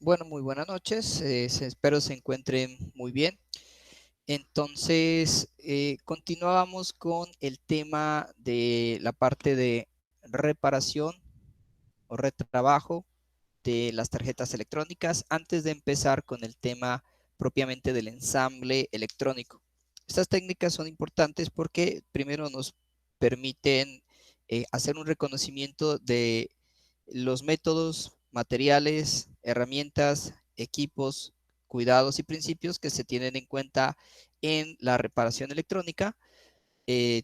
Bueno, muy buenas noches. Espero se encuentren muy bien. Entonces, continuábamos con el tema de la parte de reparación o retrabajo de las tarjetas electrónicas antes de empezar con el tema propiamente del ensamble electrónico. Estas técnicas son importantes porque primero nos permiten hacer un reconocimiento de los métodos, materiales, herramientas, equipos, cuidados y principios que se tienen en cuenta en la reparación electrónica.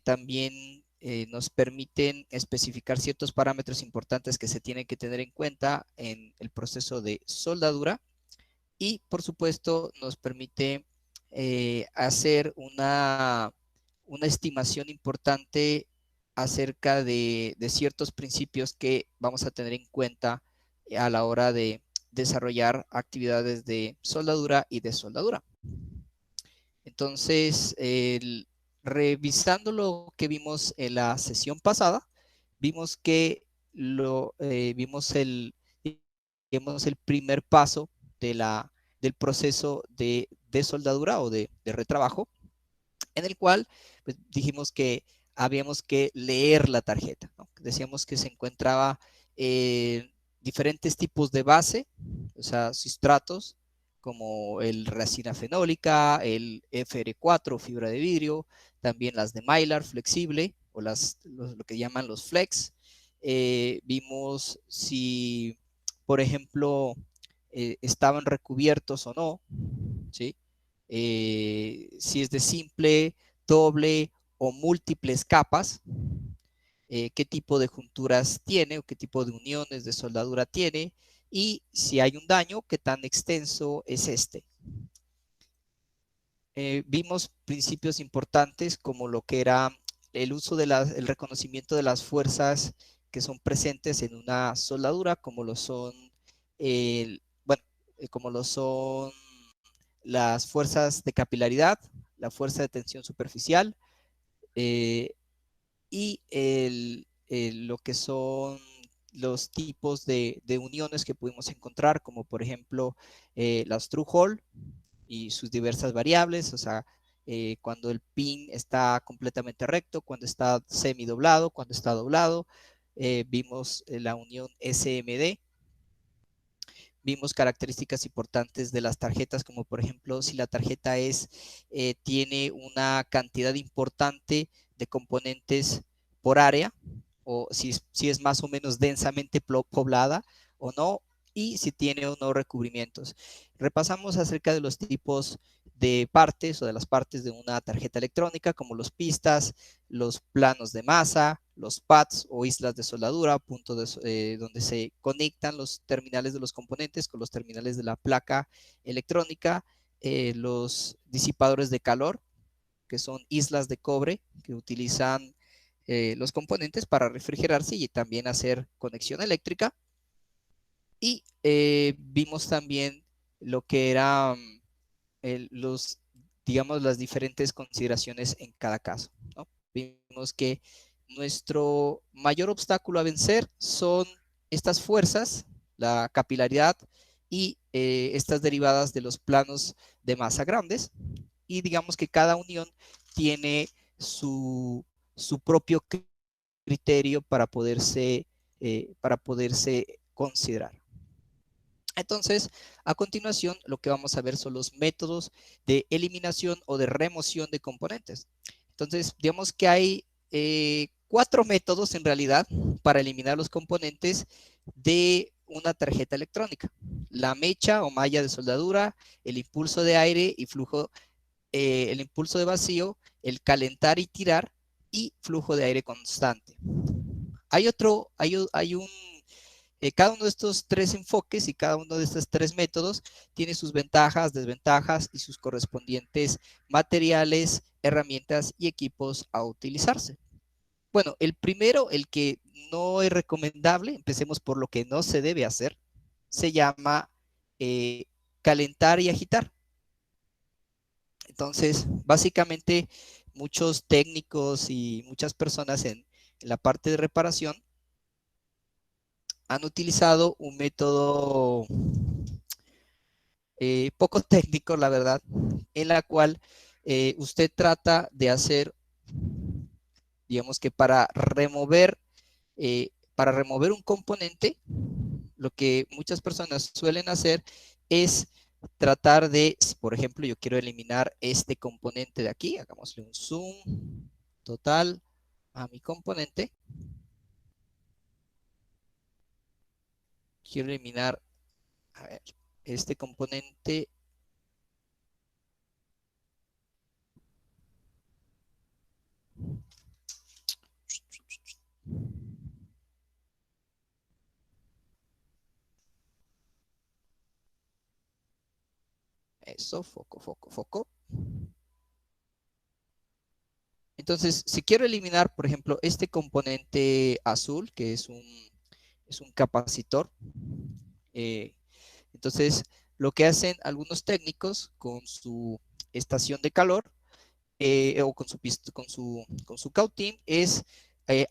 También nos permiten especificar ciertos parámetros importantes que se tienen que tener en cuenta en el proceso de soldadura y, por supuesto, nos permite hacer una estimación importante acerca de ciertos principios que vamos a tener en cuenta a la hora de desarrollar actividades de soldadura y desoldadura. Entonces, revisando lo que vimos en la sesión pasada, vimos que vimos el primer paso del proceso de soldadura o de retrabajo, en el cual pues, dijimos que habíamos que leer la tarjeta, ¿no? Decíamos que se encontraba diferentes tipos de base, o sea, sustratos, como el resina fenólica, el FR4, fibra de vidrio, también las de Mylar flexible, o lo que llaman los flex. Vimos si, por ejemplo, estaban recubiertos o no, ¿sí? Si es de simple, doble o múltiples capas, qué tipo de junturas tiene o qué tipo de uniones de soldadura tiene y si hay un daño, qué tan extenso es este. Vimos principios importantes como lo que era el uso el reconocimiento de las fuerzas que son presentes en una soldadura, como lo son, bueno, como lo son las fuerzas de capilaridad, la fuerza de tensión superficial eh, y lo que son los tipos de uniones que pudimos encontrar, como por ejemplo las through hole y sus diversas variables, o sea, cuando el pin está completamente recto, cuando está semidoblado, cuando está doblado. Vimos la unión SMD. Vimos características importantes de las tarjetas, como por ejemplo si la tarjeta tiene una cantidad importante de componentes por área, o si es más o menos densamente poblada o no, y si tiene o no recubrimientos. Repasamos acerca de los tipos de partes o de las partes de una tarjeta electrónica, como los pistas, los planos de masa, los pads o islas de soldadura, donde se conectan los terminales de los componentes con los terminales de la placa electrónica, los disipadores de calor, que son islas de cobre que utilizan los componentes para refrigerarse y también hacer conexión eléctrica. Y vimos también lo que eran digamos, las diferentes consideraciones en cada caso, ¿no? Vimos que nuestro mayor obstáculo a vencer son estas fuerzas, la capilaridad y estas derivadas de los planos de masa grandes, y digamos que cada unión tiene su propio criterio para poderse considerar. Entonces, a continuación, lo que vamos a ver son los métodos de eliminación o de remoción de componentes. Entonces, digamos que hay 4 métodos en realidad para eliminar los componentes de una tarjeta electrónica. La mecha o malla de soldadura, el impulso de aire y flujo, el impulso de vacío, el calentar y tirar y flujo de aire constante. Hay un cada uno de estos 3 enfoques y cada uno de estos 3 métodos tiene sus ventajas, desventajas y sus correspondientes materiales, herramientas y equipos a utilizarse. Bueno, el primero, el que no es recomendable, empecemos por lo que no se debe hacer, se llama calentar y agitar. Entonces, básicamente, muchos técnicos y muchas personas en la parte de reparación han utilizado un método poco técnico, la verdad, en la cual usted trata de hacer, digamos que para remover un componente, lo que muchas personas suelen hacer es tratar de, por ejemplo, yo quiero eliminar este componente de aquí, hagámosle un zoom total a mi componente. Quiero eliminar, a ver, este componente. Eso, foco, foco, foco. Entonces, si quiero eliminar, por ejemplo, este componente azul, que es un capacitor, eh, entonces lo que hacen algunos técnicos con su estación de calor o con su cautín es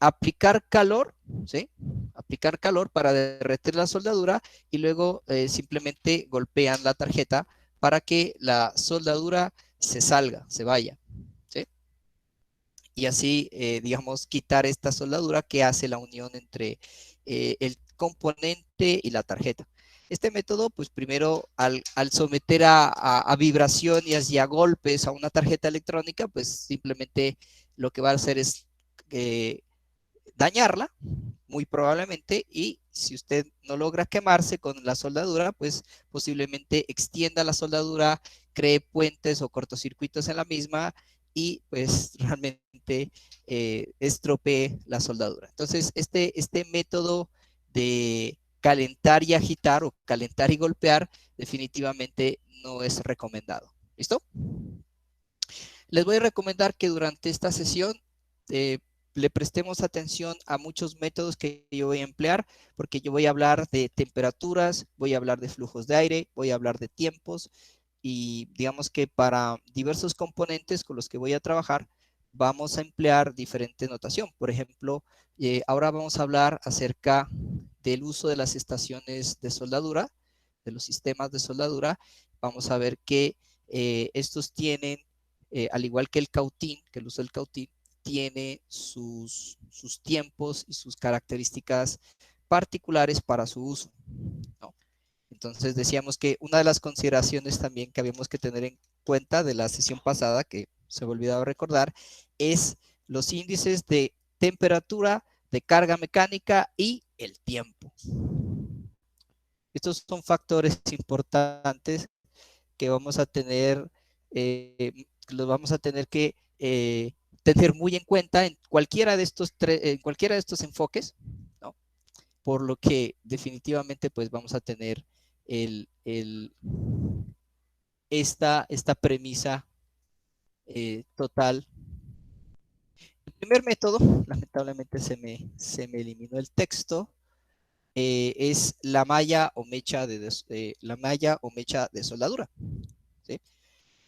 aplicar calor, ¿sí? Aplicar calor para derretir la soldadura y luego simplemente golpean la tarjeta para que la soldadura se salga, se vaya, ¿sí? Y así, digamos, quitar esta soldadura que hace la unión entre el componente y la tarjeta. Este método, pues primero al someter a vibración y a golpes a una tarjeta electrónica, pues simplemente lo que va a hacer es eh, dañarla, muy probablemente, y si usted no logra quemarse con la soldadura, pues posiblemente extienda la soldadura, cree puentes o cortocircuitos en la misma y pues realmente estropee la soldadura. Entonces, este método de calentar y agitar o calentar y golpear definitivamente no es recomendado. ¿Listo? Les voy a recomendar que durante esta sesión eh, le prestemos atención a muchos métodos que yo voy a emplear, porque yo voy a hablar de temperaturas, voy a hablar de flujos de aire, voy a hablar de tiempos y digamos que para diversos componentes con los que voy a trabajar vamos a emplear diferente notación. Por ejemplo, ahora vamos a hablar acerca del uso de las estaciones de soldadura, de los sistemas de soldadura. Vamos a ver que estos tienen al igual que el cautín, que el uso del cautín, tiene sus tiempos y sus características particulares para su uso, ¿no? Entonces decíamos que una de las consideraciones también que habíamos que tener en cuenta de la sesión pasada, que se me olvidaba recordar, es los índices de temperatura, de carga mecánica y el tiempo. Estos son factores importantes que vamos a tener, los vamos a tener que tener muy en cuenta en cualquiera de en cualquiera de estos enfoques, ¿no? Por lo que definitivamente pues vamos a tener el, el, esta premisa total. El primer método, lamentablemente se me eliminó el texto, es la malla o mecha de soldadura, ¿sí?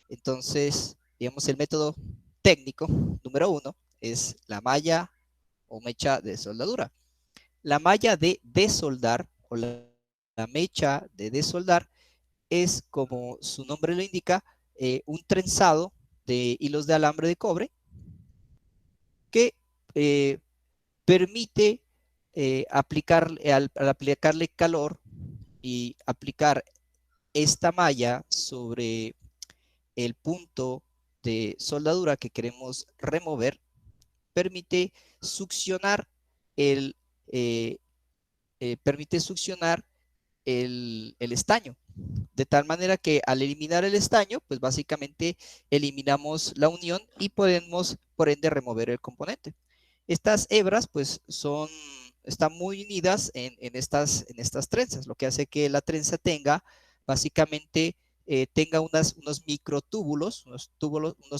Entonces, digamos, el método técnico número uno es la malla o mecha de soldadura. La malla de desoldar o la mecha de desoldar es, como su nombre lo indica, un trenzado de hilos de alambre de cobre que eh, permite al aplicarle calor y aplicar esta malla sobre el punto de soldadura que queremos remover, permite succionar el, eh, permite succionar el estaño. De tal manera que al eliminar el estaño, pues básicamente eliminamos la unión y podemos, por ende, remover el componente. Estas hebras, pues, están muy unidas en estas trenzas, lo que hace que la trenza tenga, básicamente, tenga unos microtúbulos, unos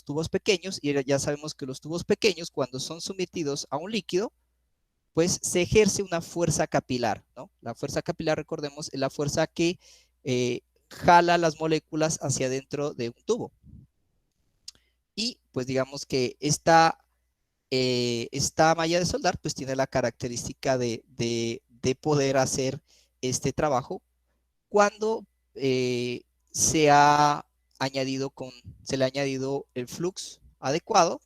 tubos pequeños, y ya sabemos que los tubos pequeños, cuando son sometidos a un líquido, pues se ejerce una fuerza capilar, ¿no? La fuerza capilar, recordemos, es la fuerza que jala las moléculas hacia adentro de un tubo. Y pues digamos que esta malla de soldar pues tiene la característica de poder hacer este trabajo cuando se ha se le ha añadido el flux adecuado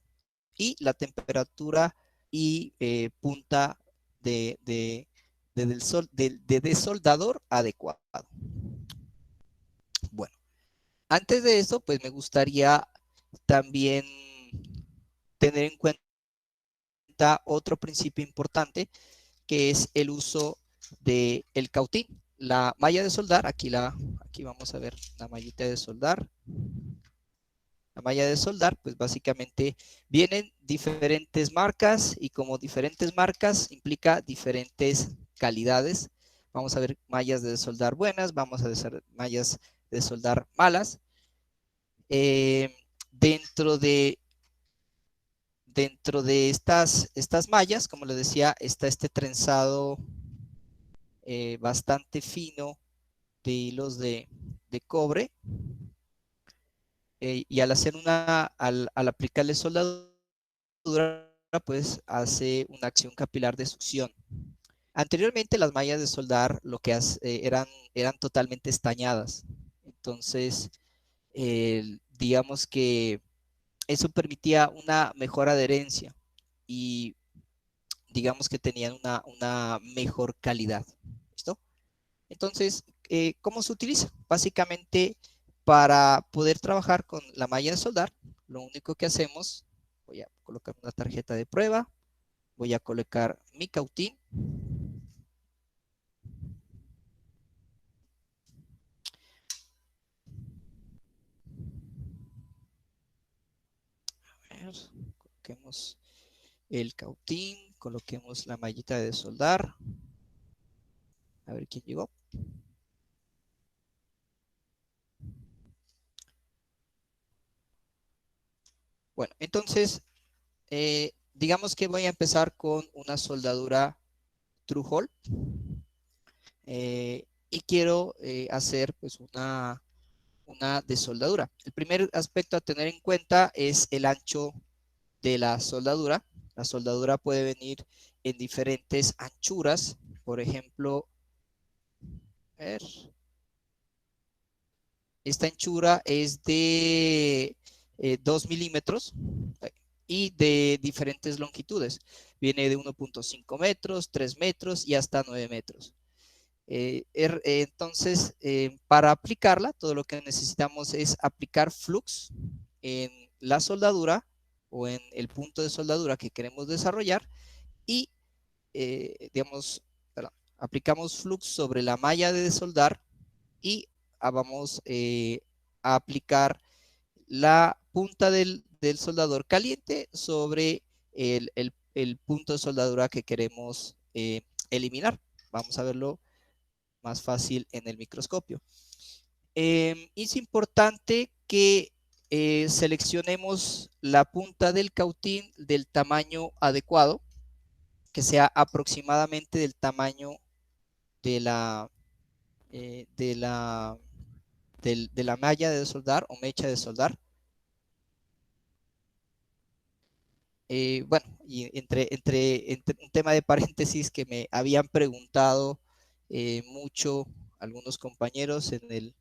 y la temperatura y punta de desoldador adecuado. Bueno, antes de eso, pues me gustaría también tener en cuenta otro principio importante, que es el uso del cautín. La malla de soldar, aquí vamos a ver la mallita de soldar. La malla de soldar, pues básicamente vienen diferentes marcas y como diferentes marcas implica diferentes calidades. Vamos a ver mallas de soldar buenas, vamos a ver mallas de soldar malas. Eh, dentro de, dentro de estas mallas, como les decía, está este trenzado bastante fino de hilos de cobre. Y al hacer al aplicarle soldadura, pues hace una acción capilar de succión. Anteriormente las mallas de soldar lo que eran totalmente estañadas. Entonces, digamos que eso permitía una mejor adherencia y digamos que tenían una mejor calidad. ¿Listo? Entonces, ¿cómo se utiliza? Básicamente, para poder trabajar con la malla de soldar, lo único que hacemos, voy a colocar una tarjeta de prueba, voy a colocar mi cautín. A ver, coloquemos el cautín, coloquemos la mallita de soldar. A ver quién llegó. Bueno, entonces, digamos que voy a empezar con una soldadura through hole. Y quiero hacer pues una desoldadura. El primer aspecto a tener en cuenta es el ancho de la soldadura. La soldadura puede venir en diferentes anchuras. Por ejemplo, a ver, esta anchura es de 2 milímetros y de diferentes longitudes. Viene de 1.5 metros, 3 metros y hasta 9 metros. Entonces, para aplicarla, todo lo que necesitamos es aplicar flux en la soldadura o en el punto de soldadura que queremos desarrollar y, digamos, perdón, aplicamos flux sobre la malla de soldar y vamos a aplicar la punta del soldador caliente sobre el punto de soldadura que queremos eliminar. Vamos a verlo más fácil en el microscopio. Es importante que seleccionemos la punta del cautín del tamaño adecuado, que sea aproximadamente del tamaño de de la malla de soldar o mecha de soldar. Bueno, y entre un tema de paréntesis que me habían preguntado mucho algunos compañeros en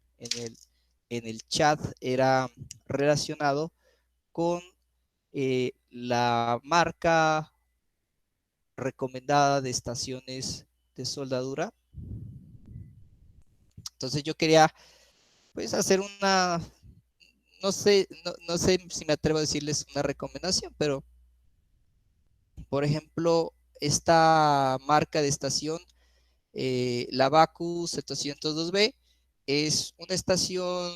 el chat, era relacionado con la marca recomendada de estaciones de soldadura. Entonces yo quería pues hacer no sé si me atrevo a decirles una recomendación, pero por ejemplo, esta marca de estación, la Baku 702B, es una estación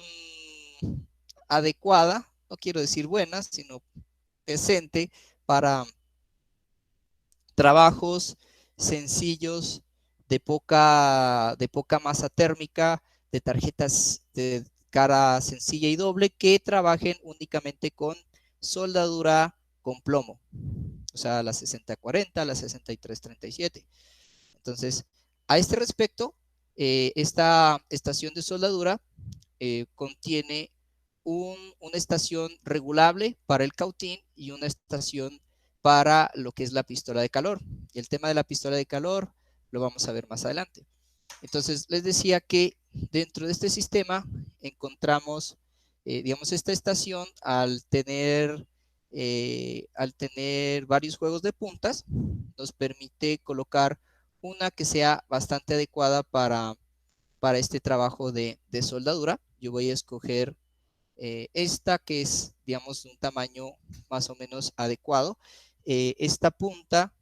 adecuada, no quiero decir buena, sino decente para trabajos sencillos de poca masa térmica, de tarjetas de cara sencilla y doble que trabajen únicamente con soldadura con plomo, o sea, la 6040, la 6337. Entonces, a este respecto, esta estación de soldadura contiene una estación regulable para el cautín y una estación para lo que es la pistola de calor. Y el tema de la pistola de calor lo vamos a ver más adelante. Entonces, les decía que dentro de este sistema encontramos, digamos, esta estación al tener varios juegos de puntas, nos permite colocar una que sea bastante adecuada para este trabajo de soldadura. Yo voy a escoger esta que es, digamos, un tamaño más o menos adecuado. Esta punta,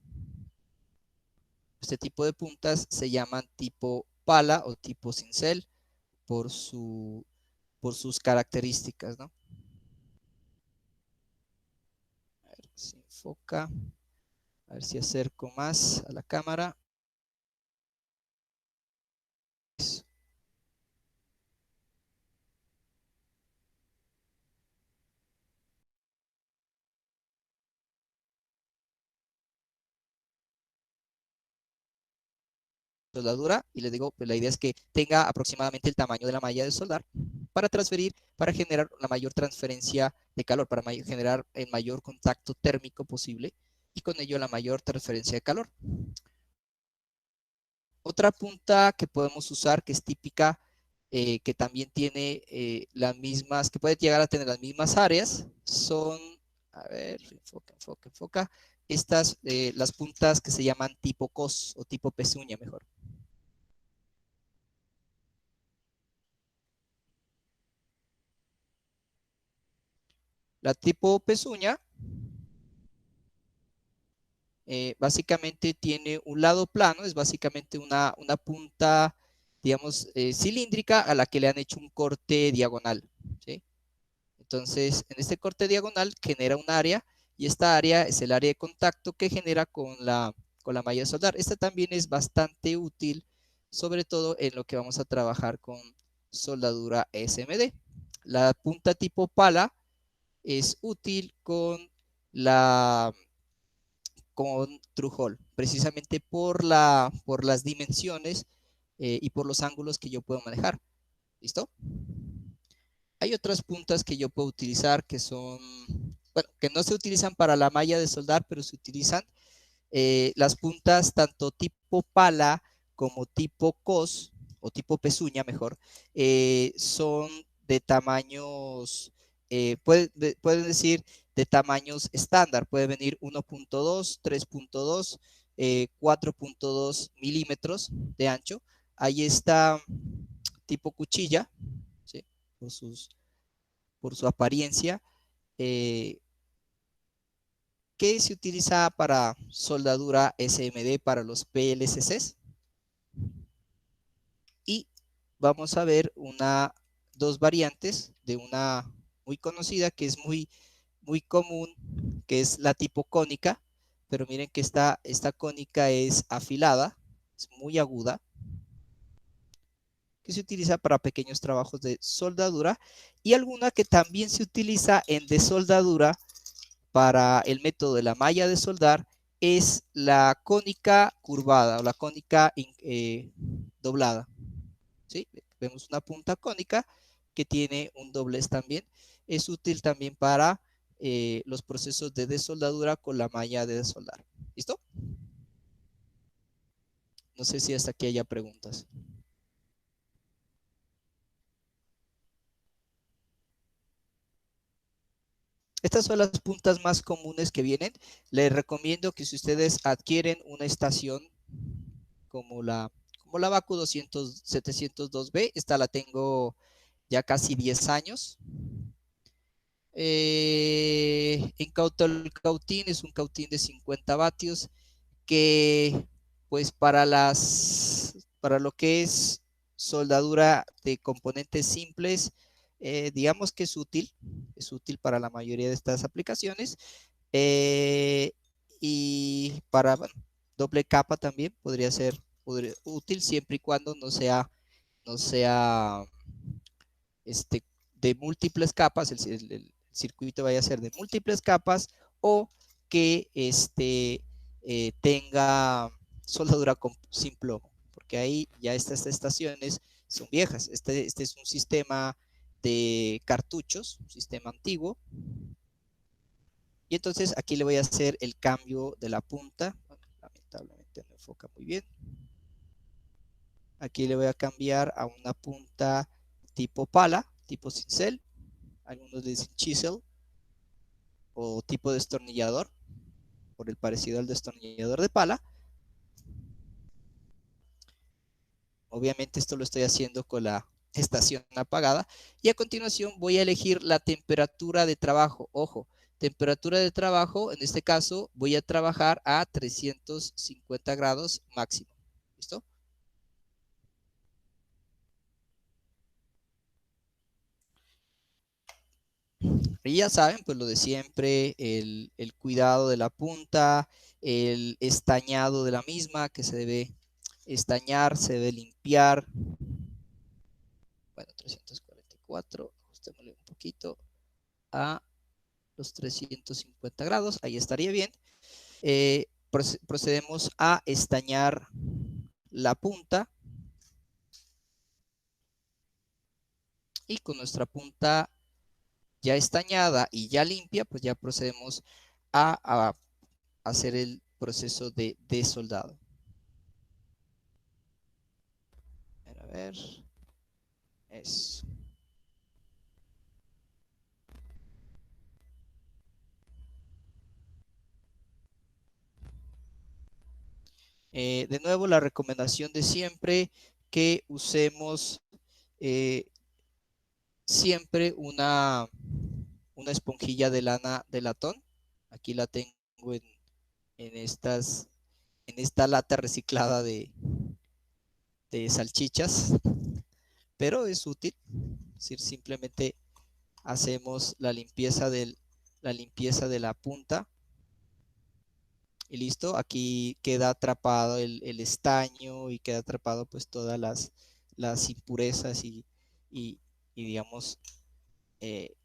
este tipo de puntas se llaman tipo pala o tipo cincel por, por sus características, ¿no? A ver si enfoca, a ver si acerco más a la cámara. Soldadura y les digo, pues la idea es que tenga aproximadamente el tamaño de la malla de soldar para transferir, para generar la mayor transferencia de calor, para generar el mayor contacto térmico posible y con ello la mayor transferencia de calor. Otra punta que podemos usar que es típica, que también tiene las mismas, que puede llegar a tener las mismas áreas, son, a ver, enfoca, enfoca, enfoca, estas, las puntas que se llaman tipo cos o tipo pezuña mejor. La tipo pezuña básicamente tiene un lado plano, es básicamente una punta, digamos, cilíndrica a la que le han hecho un corte diagonal, ¿sí? Entonces, en este corte diagonal genera un área y esta área es el área de contacto que genera con la malla de soldar. Esta también es bastante útil, sobre todo en lo que vamos a trabajar con soldadura SMD. La punta tipo pala es útil la con True precisamente por las dimensiones y por los ángulos que yo puedo manejar. ¿Listo? Hay otras puntas que yo puedo utilizar que son, bueno, que no se utilizan para la malla de soldar, pero se utilizan las puntas tanto tipo pala como tipo cos o tipo pezuña mejor, son de tamaños, pueden decir de tamaños estándar, puede venir 1.2, 3.2, 4.2 milímetros de ancho. Ahí está tipo cuchilla, ¿sí? por, por su apariencia, eh, que se utiliza para soldadura SMD para los PLCCs. Y vamos a ver dos variantes de una muy conocida que es muy común, que es la tipo cónica, pero miren que esta cónica es afilada, es muy aguda, que se utiliza para pequeños trabajos de soldadura y alguna que también se utiliza en desoldadura para el método de la malla de soldar es la cónica curvada o la cónica doblada. ¿Sí? Vemos una punta cónica que tiene un doblez también. Es útil también para los procesos de desoldadura con la malla de desoldar. ¿Listo? No sé si hasta aquí haya preguntas. Estas son las puntas más comunes que vienen. Les recomiendo que si ustedes adquieren una estación como como la Baku 702B, esta la tengo ya casi 10 años. En el cautín es un cautín de 50 vatios que pues para lo que es soldadura de componentes simples, digamos que es útil para la mayoría de estas aplicaciones. Eh, y para bueno, doble capa también podría útil siempre y cuando no sea este, de múltiples capas, el circuito vaya a ser de múltiples capas o que tenga soldadura sin plomo, porque ahí ya estas estaciones son viejas. Este es un sistema de cartuchos, un sistema antiguo. Y entonces aquí le voy a hacer el cambio de la punta. Bueno, lamentablemente no enfoca muy bien. Aquí le voy a cambiar a una punta tipo pala, tipo cincel, algunos le dicen chisel, o tipo destornillador, por el parecido al destornillador de pala. Obviamente esto lo estoy haciendo con la estación apagada. Y a continuación voy a elegir la temperatura de trabajo. Ojo, temperatura de trabajo, en este caso voy a trabajar a 350 grados máximo. ¿Listo? Y ya saben, pues lo de siempre, el cuidado de la punta, el estañado de la misma, que se debe estañar, se debe limpiar. Bueno, 344, ajustémosle un poquito a los 350 grados, ahí estaría bien. Procedemos a estañar la punta y con nuestra punta ya estañada y ya limpia, pues ya procedemos a hacer el proceso de desoldado. A ver, eso. De nuevo, la recomendación de siempre que usemos siempre una esponjilla de lana de latón. Aquí la tengo en en esta lata reciclada de salchichas, pero es útil. Es decir, simplemente hacemos la limpieza de la punta y listo. Aquí queda atrapado el estaño y queda atrapado pues todas las impurezas y, y digamos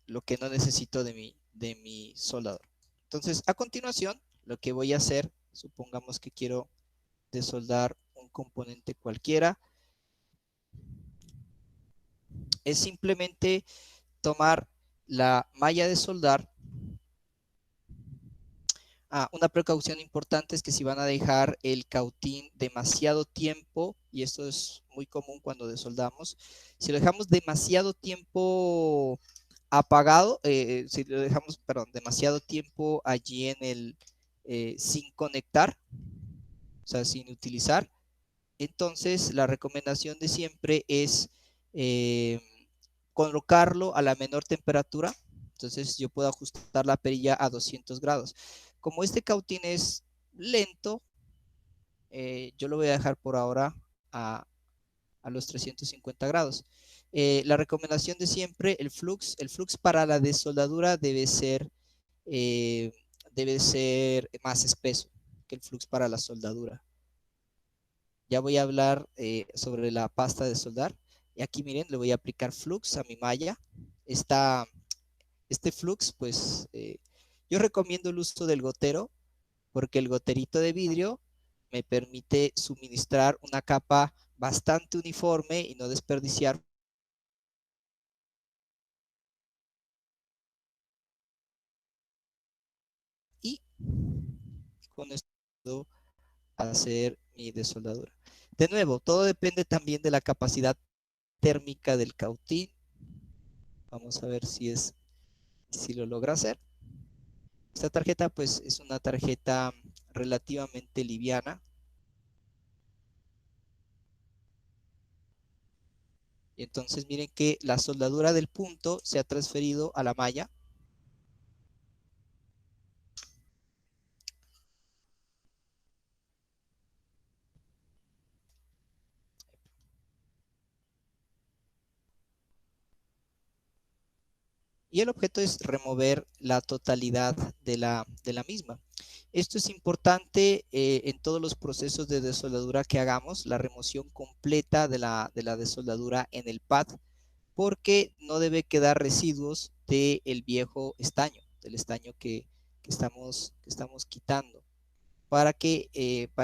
lo que no necesito de mi soldador. Entonces, a continuación, lo que voy a hacer, supongamos que quiero desoldar un componente cualquiera, es simplemente tomar la malla de soldar. Una precaución importante es que si van a dejar el cautín demasiado tiempo, y esto es muy común cuando desoldamos, si lo dejamos demasiado tiempo apagado, si lo dejamos, perdón, demasiado tiempo allí en sin conectar, o sea, sin utilizar, entonces la recomendación de siempre es eh, colocarlo a la menor temperatura. Entonces yo puedo ajustar la perilla a 200 grados. Como este cautín es lento, yo lo voy a dejar por ahora a los 350 grados. La recomendación de siempre, el flux para la desoldadura eh, debe ser más espeso que el flux para la soldadura. Ya voy a hablar sobre la pasta de soldar. Y aquí miren, le voy a aplicar flux a mi malla. Este flux, pues yo recomiendo el uso del gotero porque el goterito de vidrio me permite suministrar una capa bastante uniforme y no desperdiciar. Y con esto puedo hacer mi desoldadura. De nuevo, todo depende también de la capacidad térmica del cautín. Vamos a ver si lo logra hacer. Esta tarjeta pues es una tarjeta relativamente liviana. Y entonces miren que la soldadura del punto se ha transferido a la malla. Y el objeto es remover la totalidad de la misma. Esto es importante en todos los procesos de desoldadura que hagamos, la remoción completa de la desoldadura en el pad, porque no debe quedar residuos del viejo estaño, del estaño que estamos quitando, para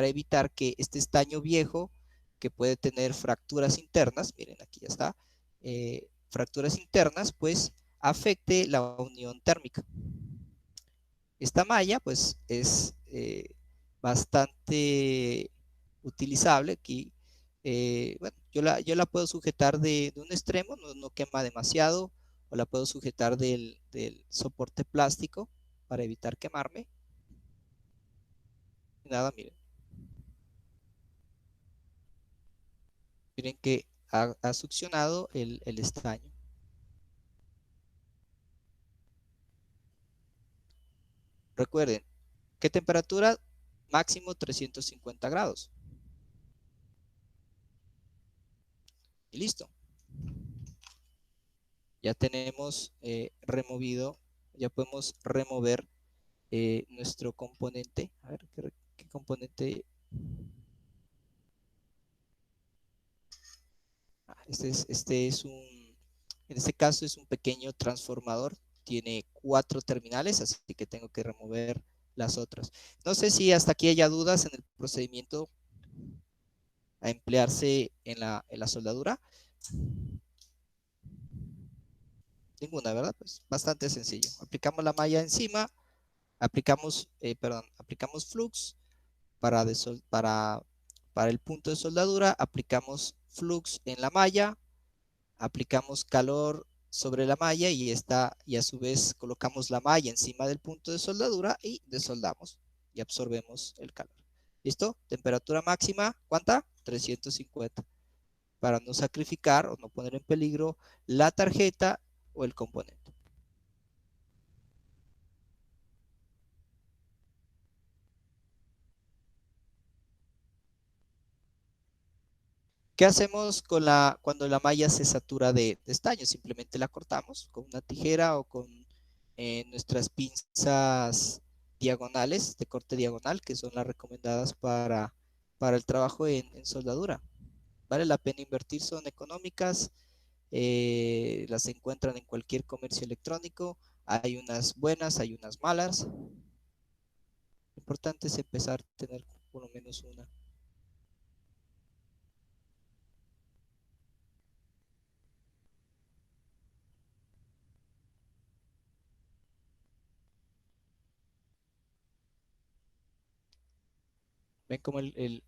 evitar que este estaño viejo, que puede tener fracturas internas, miren aquí ya está, fracturas internas, pues afecte la unión térmica. Esta malla pues es bastante utilizable aquí. bueno, yo la puedo sujetar de un extremo, no quema demasiado, o la puedo sujetar del soporte plástico para evitar quemarme. Y nada, miren que ha succionado el estaño. Recuerden, ¿qué temperatura? Máximo 350 grados. Y listo. Ya tenemos removido, ya podemos remover nuestro componente. A ver, ¿qué componente? En este caso es un pequeño transformador. Tiene 4 terminales, así que tengo que remover las otras. No sé si hasta aquí haya dudas en el procedimiento a emplearse en la soldadura. Ninguna, ¿verdad? Pues bastante sencillo. Aplicamos la malla encima, aplicamos flux para, para el punto de soldadura, aplicamos flux en la malla, aplicamos calor sobre la malla y a su vez colocamos la malla encima del punto de soldadura y desoldamos y absorbemos el calor. ¿Listo? Temperatura máxima, ¿cuánta? 350, para no sacrificar o no poner en peligro la tarjeta o el componente. ¿Qué hacemos cuando la malla se satura de estaño? Simplemente la cortamos con una tijera o con nuestras pinzas diagonales, de corte diagonal, que son las recomendadas para el trabajo en soldadura. Vale la pena invertir, son económicas, las encuentran en cualquier comercio electrónico. Hay unas buenas, hay unas malas. Lo importante es empezar a tener por lo menos una.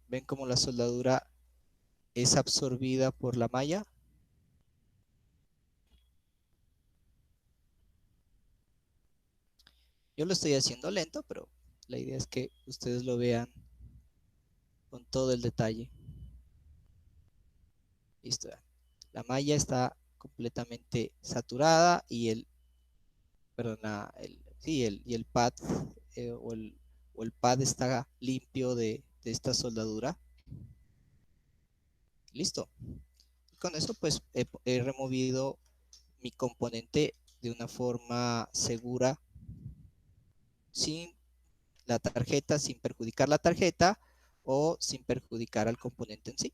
¿Ven cómo la soldadura es absorbida por la malla? Yo lo estoy haciendo lento, pero la idea es que ustedes lo vean con todo el detalle. Listo. La malla está completamente saturada y perdón, y el pad eh, o, el, o el pad está limpio de esta soldadura. Listo. Con eso pues he removido mi componente de una forma segura, sin la tarjeta, sin perjudicar la tarjeta o sin perjudicar al componente en sí.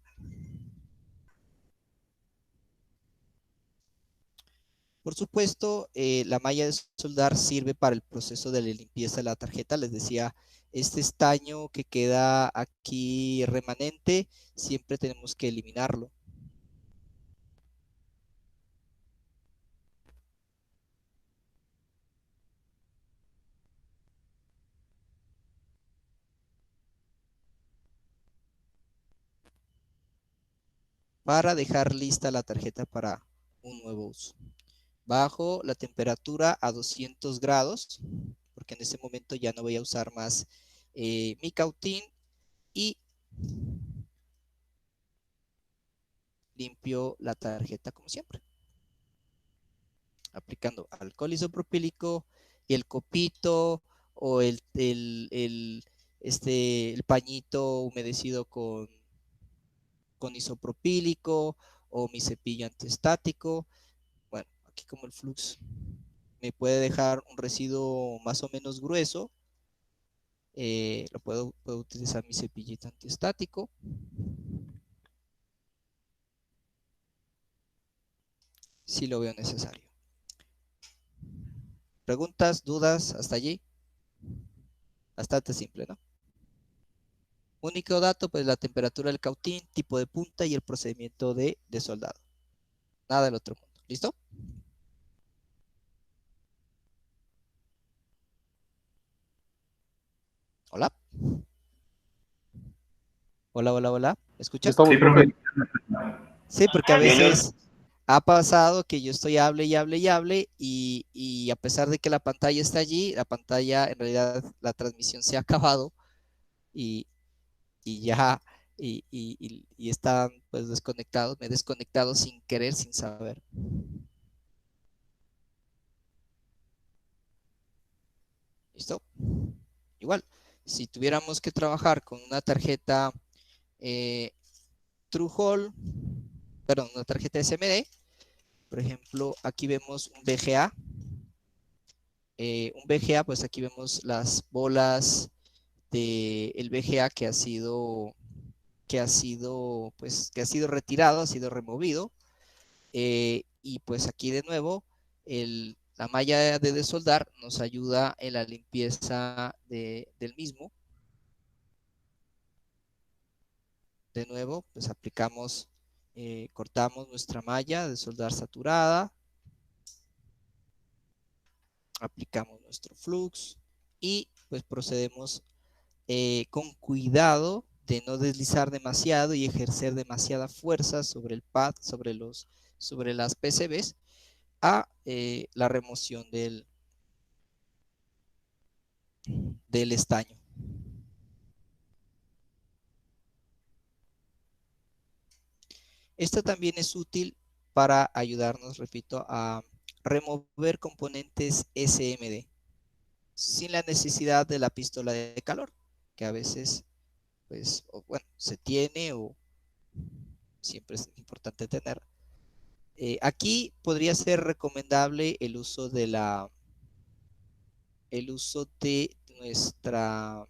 Por supuesto, la malla de soldar sirve para el proceso de la limpieza de la tarjeta. Les decía, este estaño que queda aquí remanente, siempre tenemos que eliminarlo. Para dejar lista la tarjeta para un nuevo uso. Bajo la temperatura a 200 grados, porque en ese momento ya no voy a usar más mi cautín, y limpio la tarjeta como siempre, aplicando alcohol isopropílico y el copito o el pañito humedecido con isopropílico o mi cepillo antiestático. Bueno, aquí como el flux me puede dejar un residuo más o menos grueso, puedo utilizar mi cepillito antiestático si lo veo necesario. ¿Preguntas, dudas hasta allí? Bastante simple, ¿no? Único dato, pues la temperatura del cautín, tipo de punta y el procedimiento de soldado. Nada del otro mundo. ¿Listo? Hola. Hola, hola, hola. ¿Me Ya escuchan? estamos, Sí, profe. profe. Sí, porque a Bien, veces ha pasado que yo estoy hable y hable y hable y a pesar de que la pantalla está allí, la pantalla en realidad la transmisión se ha acabado y, y ya y están pues desconectados, me he desconectado sin querer, sin saber. ¿Listo? Igual, si tuviéramos que trabajar con una tarjeta eh, TrueHall, perdón, una tarjeta SMD, por ejemplo, aquí vemos un VGA. Un VGA, pues aquí vemos las bolas del VGA que ha sido retirado, ha sido removido. Y pues aquí de nuevo, la malla de desoldar nos ayuda en la limpieza del mismo. De nuevo, pues aplicamos, cortamos nuestra malla de soldar saturada, aplicamos nuestro flux y pues procedemos con cuidado de no deslizar demasiado y ejercer demasiada fuerza sobre el pad, sobre las PCBs, a la remoción del estaño. Esto también es útil para ayudarnos, repito, a remover componentes SMD sin la necesidad de la pistola de calor, que a veces, pues, bueno, se tiene o siempre es importante tener. Aquí podría ser recomendable el uso de nuestra,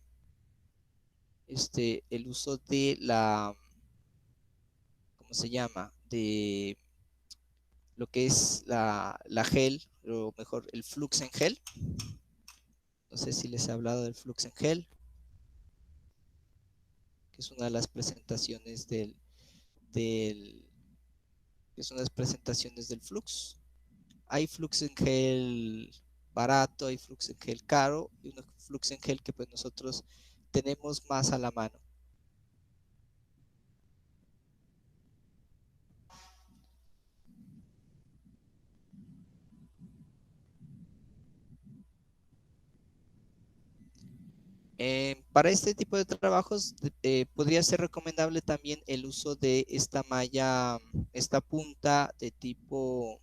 el uso de ¿cómo se llama? De lo que es la gel, o mejor, el flux en gel. No sé si les he hablado del flux en gel, que es una de las presentaciones del que es una de las presentaciones del flux. Hay flux en gel barato, hay flux en gel caro y un flux en gel que pues nosotros tenemos más a la mano. Para este tipo de trabajos podría ser recomendable también el uso de esta malla, esta punta de tipo,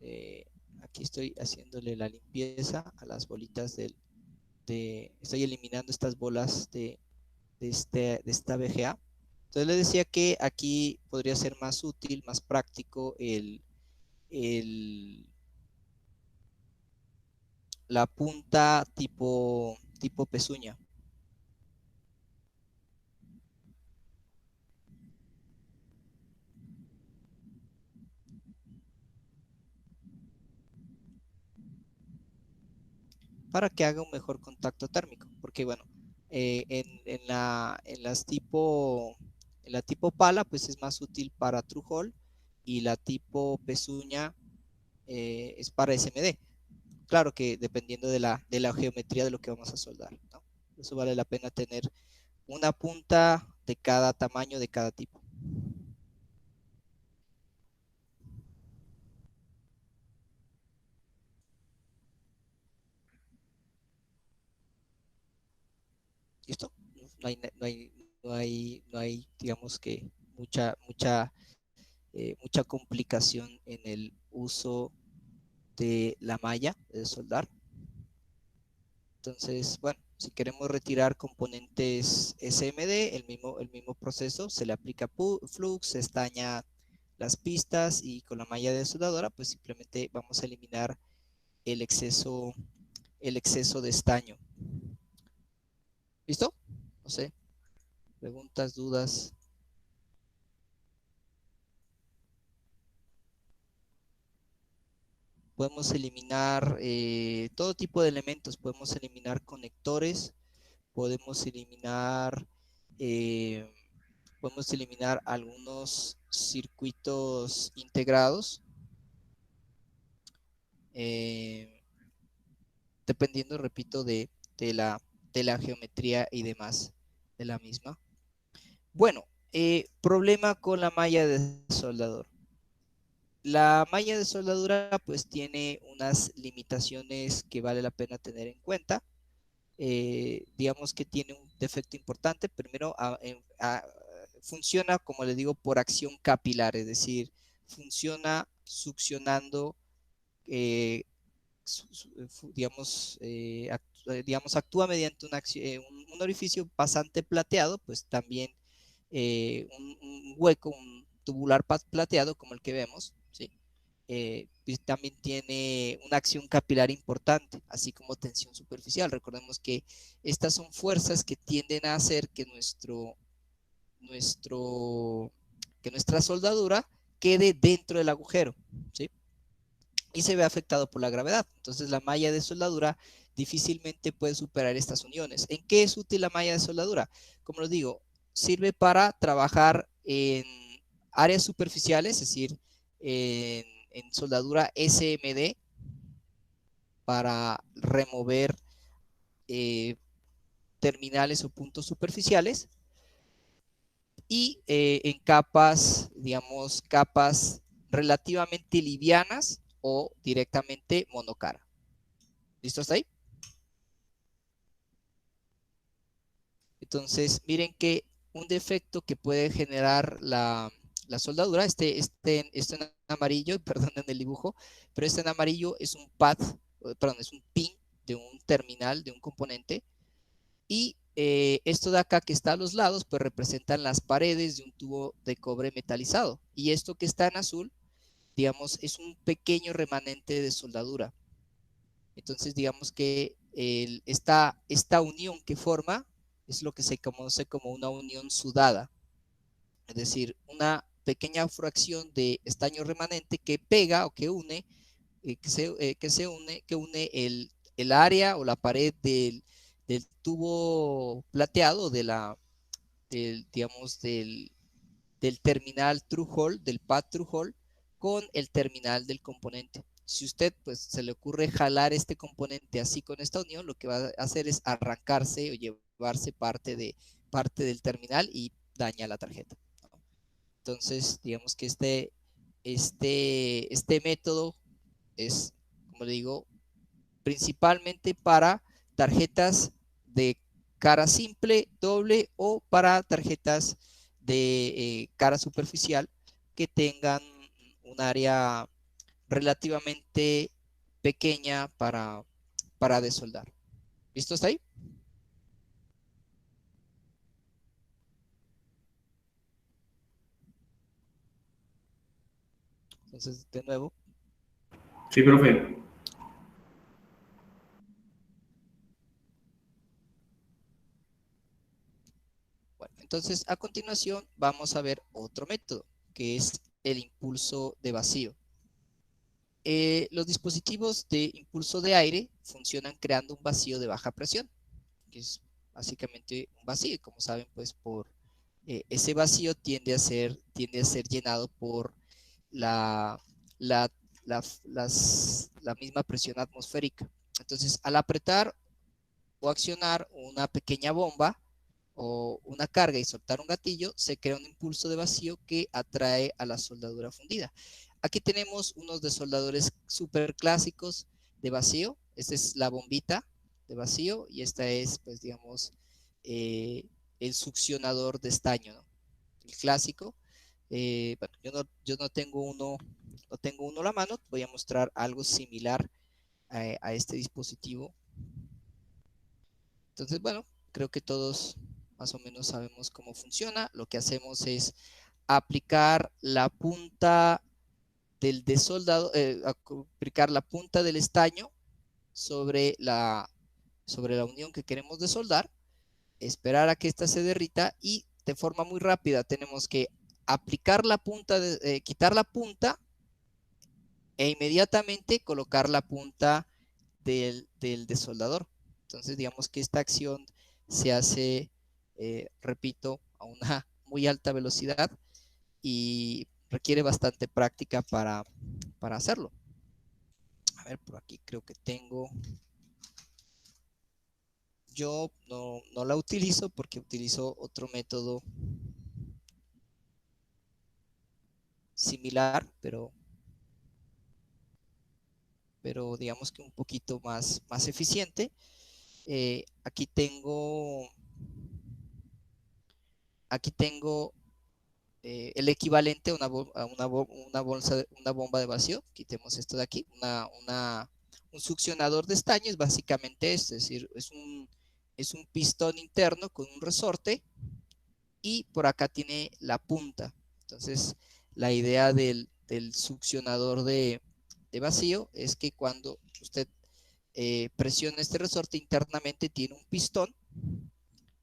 eh, aquí estoy haciéndole la limpieza a las bolitas estoy eliminando estas bolas de esta VGA. Entonces les decía que aquí podría ser más útil, más práctico el, la punta tipo pezuña. Para que haga un mejor contacto térmico. Porque bueno, en la tipo pala, pues es más útil para True Hall y la tipo pezuña es para SMD. Claro que dependiendo de la geometría de lo que vamos a soldar, ¿no? Eso vale la pena tener una punta de cada tamaño, de cada tipo. ¿Listo? No hay, digamos que mucha complicación en el uso de la malla de soldar. Entonces, bueno, si queremos retirar componentes SMD, el mismo proceso, se le aplica flux, se estaña las pistas y con la malla de soldadora, pues simplemente vamos a eliminar el exceso, el exceso de estaño. ¿Listo? No sé, preguntas, dudas. Podemos eliminar todo tipo de elementos, podemos eliminar conectores, podemos eliminar, eh, podemos eliminar algunos circuitos integrados, eh, dependiendo, repito, de la, de la geometría y demás de la misma. Bueno, Problema con la malla de soldador. La malla de soldadura pues tiene unas limitaciones que vale la pena tener en cuenta. Digamos que tiene un defecto importante. Primero, funciona, como le digo, por acción capilar, es decir, funciona succionando, eh, digamos, digamos, actúa mediante un orificio pasante plateado, pues también un hueco, un tubular plateado como el que vemos, ¿sí? Y también tiene una acción capilar importante, así como tensión superficial. Recordemos que estas son fuerzas que tienden a hacer que que nuestra soldadura quede dentro del agujero, ¿sí? Y se ve afectado por la gravedad. Entonces la malla de soldadura difícilmente puede superar estas uniones. ¿En qué es útil la malla de soldadura? Como les digo, sirve para trabajar en áreas superficiales, es decir, en soldadura SMD, para remover eh, terminales o puntos superficiales, y en capas, digamos, capas relativamente livianas o directamente monocara. ¿Listo hasta ahí? Entonces, miren que un defecto que puede generar la soldadura, esto en amarillo, perdonen el dibujo, pero este en amarillo es un pad, perdón, es un pin de un terminal, de un componente, y esto de acá que está a los lados, pues representan las paredes de un tubo de cobre metalizado, y esto que está en azul, digamos, es un pequeño remanente de soldadura. Entonces, digamos que esta unión que forma es lo que se conoce como una unión sudada, es decir, una pequeña fracción de estaño remanente que pega o que une, que une el área o la pared del tubo plateado, digamos, del terminal true hole, del pad true hole, con el terminal del componente. Si usted pues se le ocurre jalar este componente así con esta unión, lo que va a hacer es arrancarse o llevarse parte del terminal y daña la tarjeta, ¿no? Entonces, digamos que este método es, como le digo, principalmente para tarjetas de cara simple, doble, o para tarjetas de cara superficial que tengan un área relativamente pequeña para desoldar. ¿Listo hasta ahí? Entonces, de nuevo. Sí, profe. Bueno, entonces a continuación vamos a ver otro método, que es el impulso de vacío. Los dispositivos de impulso de aire funcionan creando un vacío de baja presión, que es básicamente un vacío, y como saben, pues por ese vacío tiende a ser llenado por la, la, la misma presión atmosférica. Entonces, al apretar o accionar una pequeña bomba o una carga y soltar un gatillo, se crea un impulso de vacío que atrae a la soldadura fundida. Aquí tenemos unos desoldadores súper clásicos de vacío. Esta es la bombita de vacío y esta es, pues, digamos, eh, el succionador de estaño, ¿no? El clásico. Bueno, yo no tengo uno a la mano. Voy a mostrar algo similar a este dispositivo. Entonces, bueno, creo que todos más o menos sabemos cómo funciona. Lo que hacemos es aplicar la punta del desoldado, aplicar la punta del estaño sobre sobre la unión que queremos desoldar, esperar a que ésta se derrita y de forma muy rápida tenemos que aplicar la punta, quitar la punta e inmediatamente colocar la punta del desoldador. Entonces, digamos que esta acción se hace, repito, a una muy alta velocidad y requiere bastante práctica para hacerlo. A ver, por aquí creo que tengo. Yo no la utilizo porque utilizo otro método similar, pero digamos que un poquito más eficiente. Aquí tengo el equivalente a una bomba de vacío. Quitemos esto de aquí. Un succionador de estaño es básicamente esto, es decir, es un pistón interno con un resorte y por acá tiene la punta. Entonces, la idea del succionador de vacío es que cuando usted presiona este resorte internamente tiene un pistón.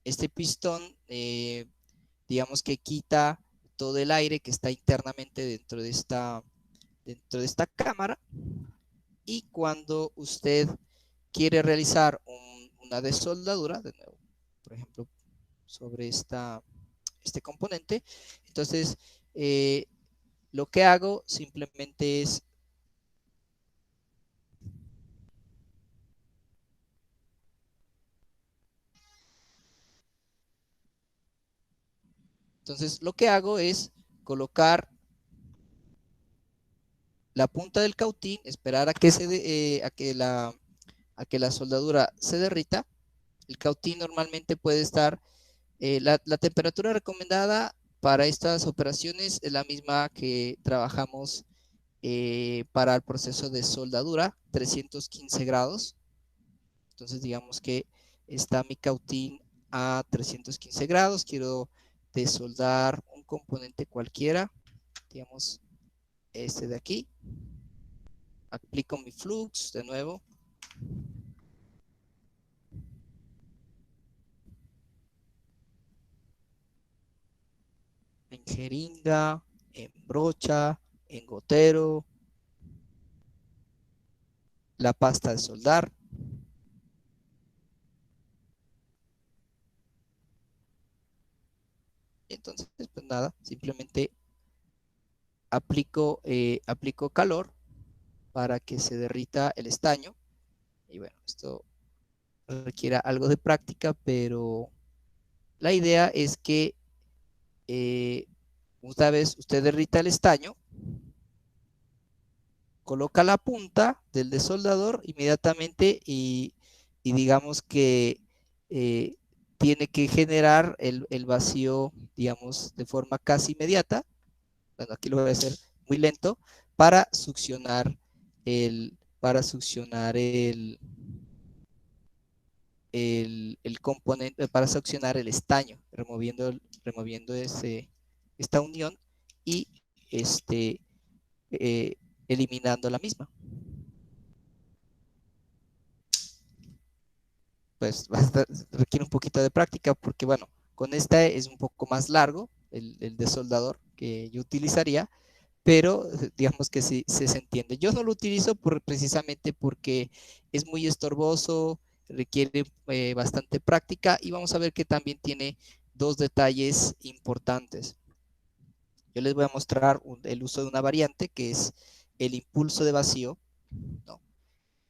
Este pistón, digamos que quita todo el aire que está internamente dentro de esta cámara, y cuando usted quiere realizar una desoldadura, de nuevo, por ejemplo, sobre este componente, entonces lo que hago simplemente es colocar la punta del cautín, esperar a que la soldadura se derrita. El cautín normalmente puede estar, la temperatura recomendada para estas operaciones es la misma que trabajamos para el proceso de soldadura, 315 grados. Entonces digamos que está mi cautín a 315 grados, quiero desoldar un componente cualquiera, digamos este de aquí, aplico mi flux de nuevo, en jeringa, en brocha, en gotero, la pasta de soldar. Entonces, pues nada, simplemente aplico calor para que se derrita el estaño. Y bueno, esto requiere algo de práctica, pero la idea es que una vez usted derrita el estaño, coloca la punta del desoldador inmediatamente y digamos que eh, tiene que generar el vacío, digamos, de forma casi inmediata. Bueno, aquí lo voy a hacer muy lento para succionar para succionar el componente, para succionar el estaño, removiendo esta unión y este, eh, eliminando la misma. Pues requiere un poquito de práctica porque, bueno, con esta es un poco más largo el desoldador que yo utilizaría, pero digamos que sí se entiende. Yo no lo utilizo precisamente porque es muy estorboso, requiere bastante práctica, y vamos a ver que también tiene dos detalles importantes. Yo les voy a mostrar el uso de una variante que es el impulso de vacío, ¿no?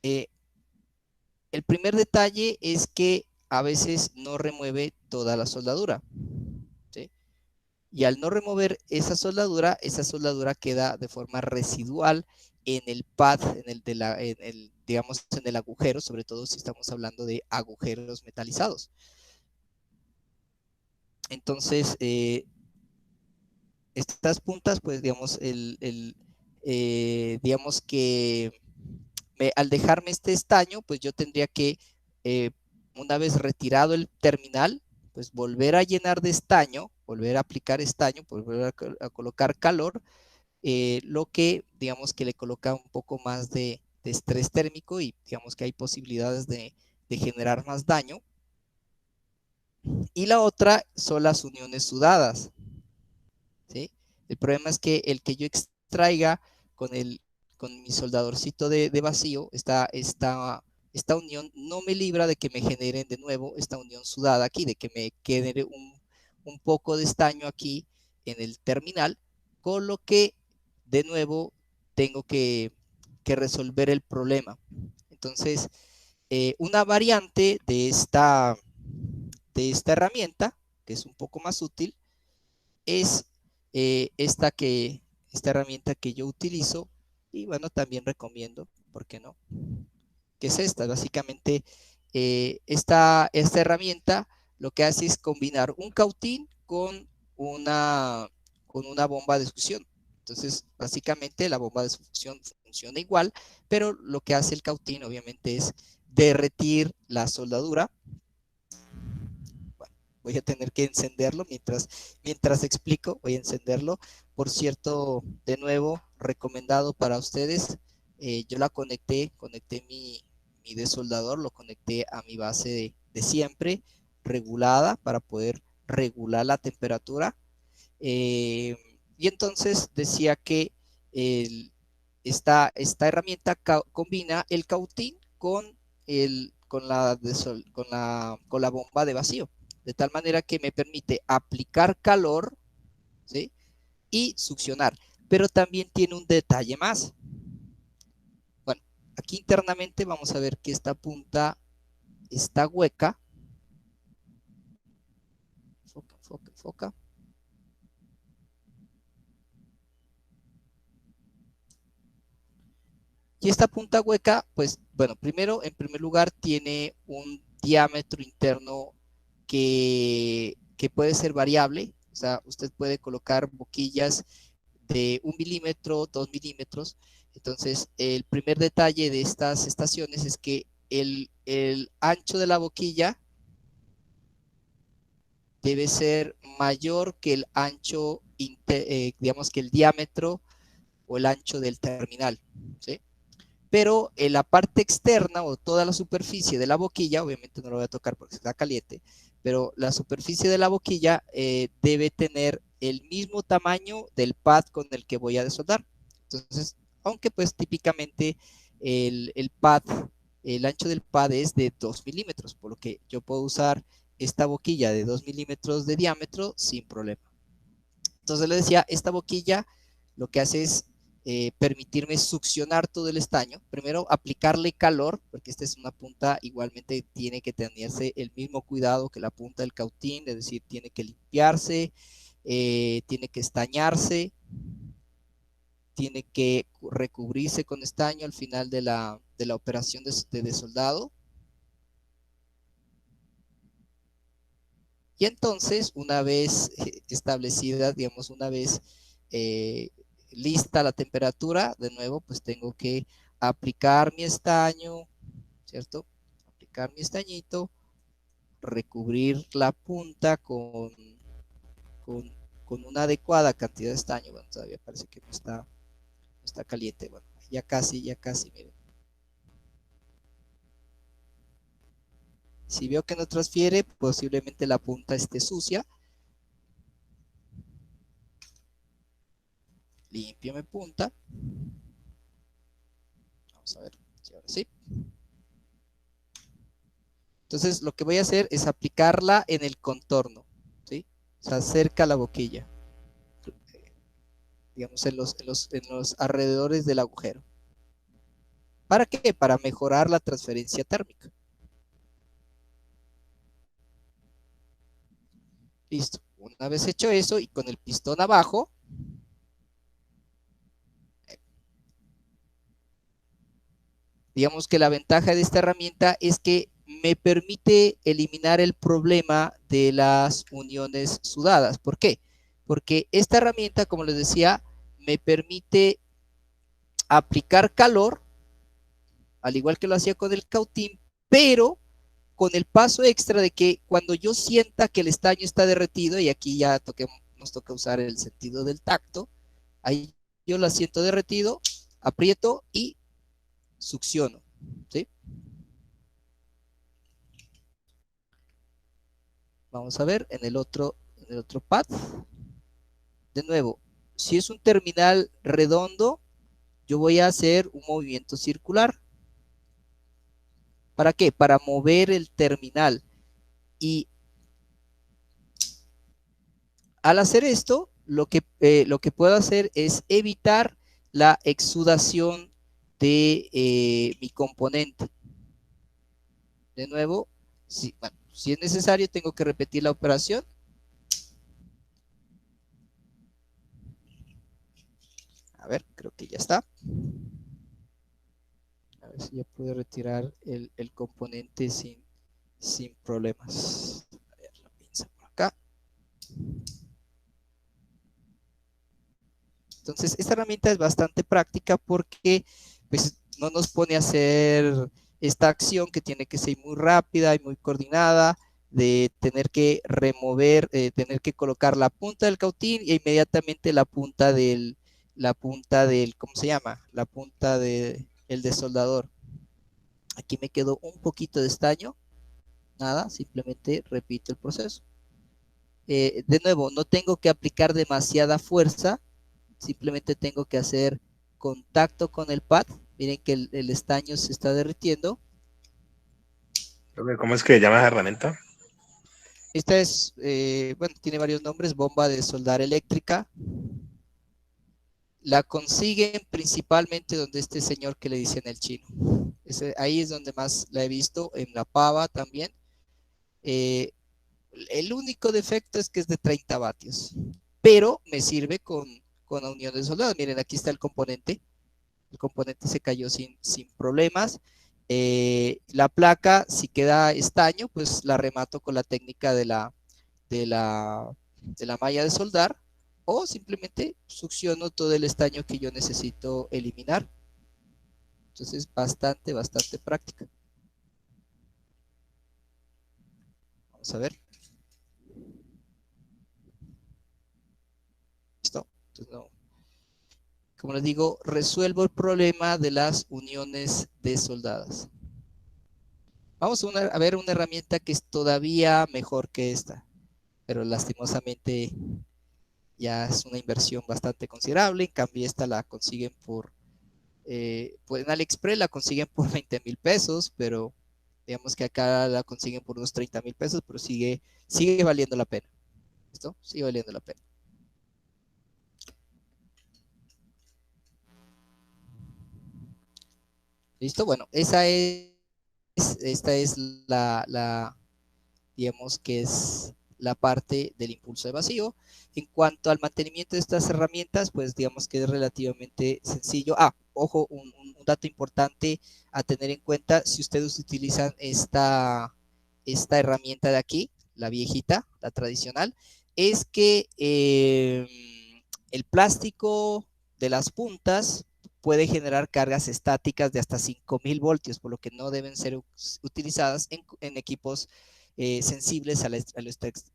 El primer detalle es que a veces no remueve toda la soldadura, ¿sí? Y al no remover esa soldadura queda de forma residual en el pad, digamos, en el agujero, sobre todo si estamos hablando de agujeros metalizados. Entonces, estas puntas, pues, digamos, digamos que al dejarme este estaño, pues yo tendría que, una vez retirado el terminal, pues volver a llenar de estaño, volver a aplicar estaño, volver a colocar calor, lo que digamos que le coloca un poco más de estrés térmico, y digamos que hay posibilidades de generar más daño. Y la otra son las uniones sudadas, ¿sí? El problema es que el que yo extraiga con, con mi soldadorcito de vacío, esta unión no me libra de que me generen de nuevo esta unión sudada aquí, de que me quede un poco de estaño aquí en el terminal, con lo que de nuevo tengo que resolver el problema. Entonces, una variante de esta herramienta, que es un poco más útil, es esta esta herramienta que yo utilizo y bueno, también recomiendo, ¿por qué no? Que es esta, básicamente esta herramienta lo que hace es combinar un cautín con una bomba de succión. Entonces, básicamente la bomba de succión funciona igual, pero lo que hace el cautín obviamente es derretir la soldadura. Bueno, voy a tener que encenderlo mientras explico, voy a encenderlo. Por cierto, de nuevo, recomendado para ustedes. Yo la conecté mi desoldador, lo conecté a mi base de siempre, regulada para poder regular la temperatura. Y entonces decía que el, esta herramienta combina el cautín con la bomba de vacío, de tal manera que me permite aplicar calor, ¿sí? Y succionar. Pero también tiene un detalle más. Bueno, aquí internamente vamos a ver que esta punta está hueca. Enfoca, enfoca, enfoca. Y esta punta hueca, pues, bueno, primero, en primer lugar, tiene un diámetro interno que puede ser variable. O sea, usted puede colocar boquillas de 1 milímetro, 2 milímetros. Entonces, el primer detalle de estas estaciones es que el ancho de la boquilla debe ser mayor que el ancho, digamos que el diámetro o el ancho del terminal, ¿sí? Pero en la parte externa o toda la superficie de la boquilla, obviamente no lo voy a tocar porque está caliente, pero la superficie de la boquilla debe tener el mismo tamaño del pad con el que voy a desoldar. Entonces, aunque pues típicamente el pad, el ancho del pad es de 2 milímetros, por lo que yo puedo usar esta boquilla de 2 milímetros de diámetro sin problema. Entonces le decía, esta boquilla lo que hace es permitirme succionar todo el estaño. Primero, aplicarle calor, porque esta es una punta, igualmente tiene que tenerse el mismo cuidado que la punta del cautín, es decir, tiene que limpiarse, tiene que estañarse, tiene que recubrirse con estaño al final de la operación de desoldado. Y entonces, una vez establecida, digamos, una vez eh, lista la temperatura, de nuevo, pues tengo que aplicar mi estaño, ¿cierto? Aplicar mi estañito, recubrir la punta con, con una adecuada cantidad de estaño. Bueno, todavía parece que no está caliente. Bueno, ya casi, miren. Si veo que no transfiere, posiblemente la punta esté sucia. Limpio mi punta. Vamos a ver si ahora sí. Entonces lo que voy a hacer es aplicarla en el contorno, ¿sí? O sea, cerca a la boquilla, digamos en los alrededores del agujero. ¿Para qué? Para mejorar la transferencia térmica. Listo. Una vez hecho eso y con el pistón abajo, digamos que la ventaja de esta herramienta es que me permite eliminar el problema de las uniones sudadas. ¿Por qué? Porque esta herramienta, como les decía, me permite aplicar calor, al igual que lo hacía con el cautín, pero con el paso extra de que cuando yo sienta que el estaño está derretido, y aquí ya nos toca usar el sentido del tacto, ahí yo lo siento derretido, aprieto y succiono, ¿sí? Vamos a ver en el otro pad. De nuevo, si es un terminal redondo, yo voy a hacer un movimiento circular. ¿Para qué? Para mover el terminal. Y al hacer esto, lo que puedo hacer es evitar la exudación de mi componente. De nuevo, bueno, si es necesario, tengo que repetir la operación. A ver, creo que ya está. A ver si ya pude retirar el componente sin problemas. A ver, la pinza por acá. Entonces, esta herramienta es bastante práctica porque pues, no nos pone a hacer esta acción que tiene que ser muy rápida y muy coordinada, de tener que remover, tener que colocar la punta del cautín e inmediatamente la punta del, ¿cómo se llama? La punta el desoldador. Aquí me quedó un poquito de estaño, nada, simplemente repito el proceso. De nuevo, no tengo que aplicar demasiada fuerza, simplemente tengo que hacer contacto con el pad. Miren que el estaño se está derritiendo. ¿Cómo es que se llama esa herramienta? Esta es, bueno, tiene varios nombres, bomba de soldar eléctrica. La consiguen principalmente donde este señor que le dicen el chino. Ahí es donde más la he visto, en la pava también. El único defecto es que es de 30 vatios, pero me sirve con la unión de soldados. Miren, aquí está el componente se cayó sin problemas. La placa, si queda estaño, pues la remato con la técnica de la, de la malla de soldar o simplemente succiono todo el estaño que yo necesito eliminar. Entonces, bastante práctica. Vamos a ver. Listo. Entonces, no. Como les digo, resuelvo el problema de las uniones desoldadas. Vamos a ver una herramienta que es todavía mejor que esta, pero lastimosamente ya es una inversión bastante considerable. En cambio, esta la consiguen pues en AliExpress la consiguen por 20,000 pesos, pero digamos que acá la consiguen por unos 30,000 pesos, pero sigue valiendo la pena. ¿Listo? Sigue valiendo la pena. ¿Listo? Bueno, esta es digamos que es la parte del impulso evasivo. En cuanto al mantenimiento de estas herramientas, pues digamos que es relativamente sencillo. Ojo, un dato importante a tener en cuenta, si ustedes utilizan esta herramienta de aquí, la viejita, la tradicional, es que el plástico de las puntas puede generar cargas estáticas de hasta 5,000 voltios, por lo que no deben ser utilizadas en equipos sensibles a la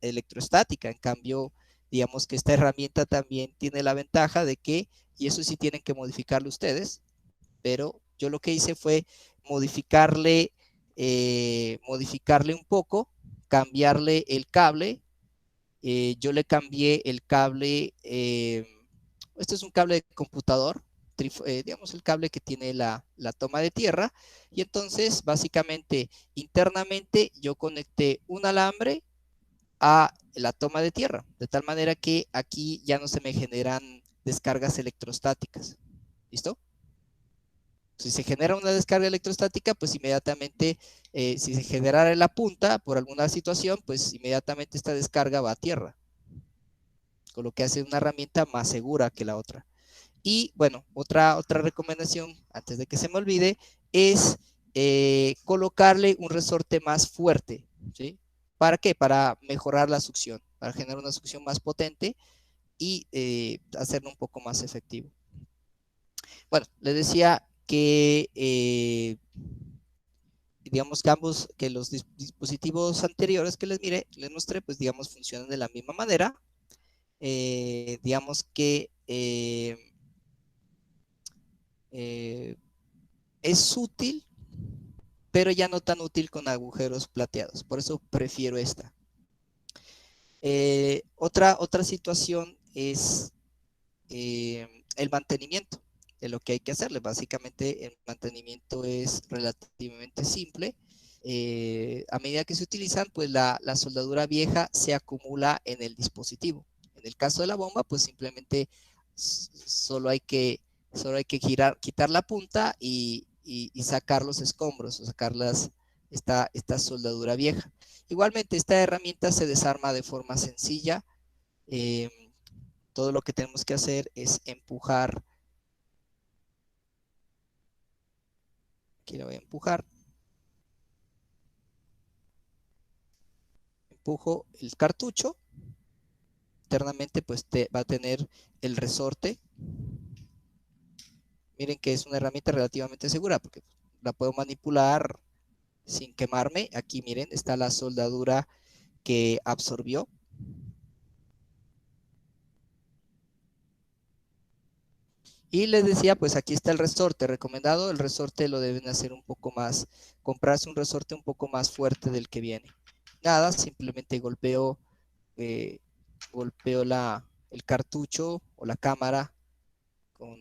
electroestática. En cambio, digamos que esta herramienta también tiene la ventaja de que, y eso sí tienen que modificarlo ustedes, pero yo lo que hice fue modificarle un poco, cambiarle el cable. Yo le cambié el cable, este es un cable de computador, digamos el cable que tiene la toma de tierra, y entonces básicamente internamente yo conecté un alambre a la toma de tierra, de tal manera que aquí ya no se me generan descargas electrostáticas. ¿Listo? Si se genera una descarga electrostática, pues inmediatamente, si se generara en la punta por alguna situación, pues inmediatamente esta descarga va a tierra, con lo que hace una herramienta más segura que la otra. Y bueno, otra recomendación, antes de que se me olvide, es colocarle un resorte más fuerte, ¿sí? ¿Para qué? Para mejorar la succión, para generar una succión más potente y hacerlo un poco más efectivo. Bueno, les decía que digamos que los dispositivos anteriores que les mostré, pues digamos funcionan de la misma manera. Digamos que es útil, pero ya no tan útil con agujeros plateados. Por eso prefiero esta. Otra situación es el mantenimiento de lo que hay que hacerle. Básicamente el mantenimiento es relativamente simple. A medida que se utilizan, pues la soldadura vieja se acumula en el dispositivo. En el caso de la bomba, pues simplemente solo hay que quitar la punta y sacar los escombros, o sacar esta soldadura vieja. Igualmente, esta herramienta se desarma de forma sencilla. Todo lo que tenemos que hacer es empujar Aquí lo voy a empujar. Empujo el cartucho. Internamente pues va a tener el resorte. Miren que es una herramienta relativamente segura porque la puedo manipular sin quemarme. Aquí miren, está la soldadura que absorbió. Y les decía, pues aquí está el resorte recomendado. El resorte lo deben hacer un poco más, comprarse un resorte un poco más fuerte del que viene. Nada, simplemente eh, golpeo el cartucho o la cámara con,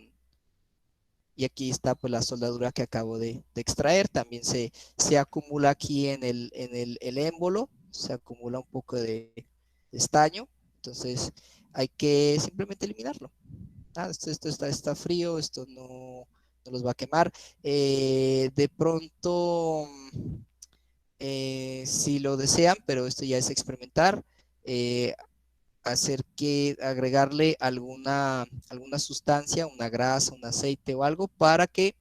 y aquí está pues la soldadura que acabo de extraer. También se acumula aquí el émbolo, se acumula un poco de estaño. Entonces hay que simplemente eliminarlo. Esto está frío, esto no los va a quemar. De pronto, si lo desean, pero esto ya es experimentar, agregarle alguna sustancia, una grasa, un aceite o algo para que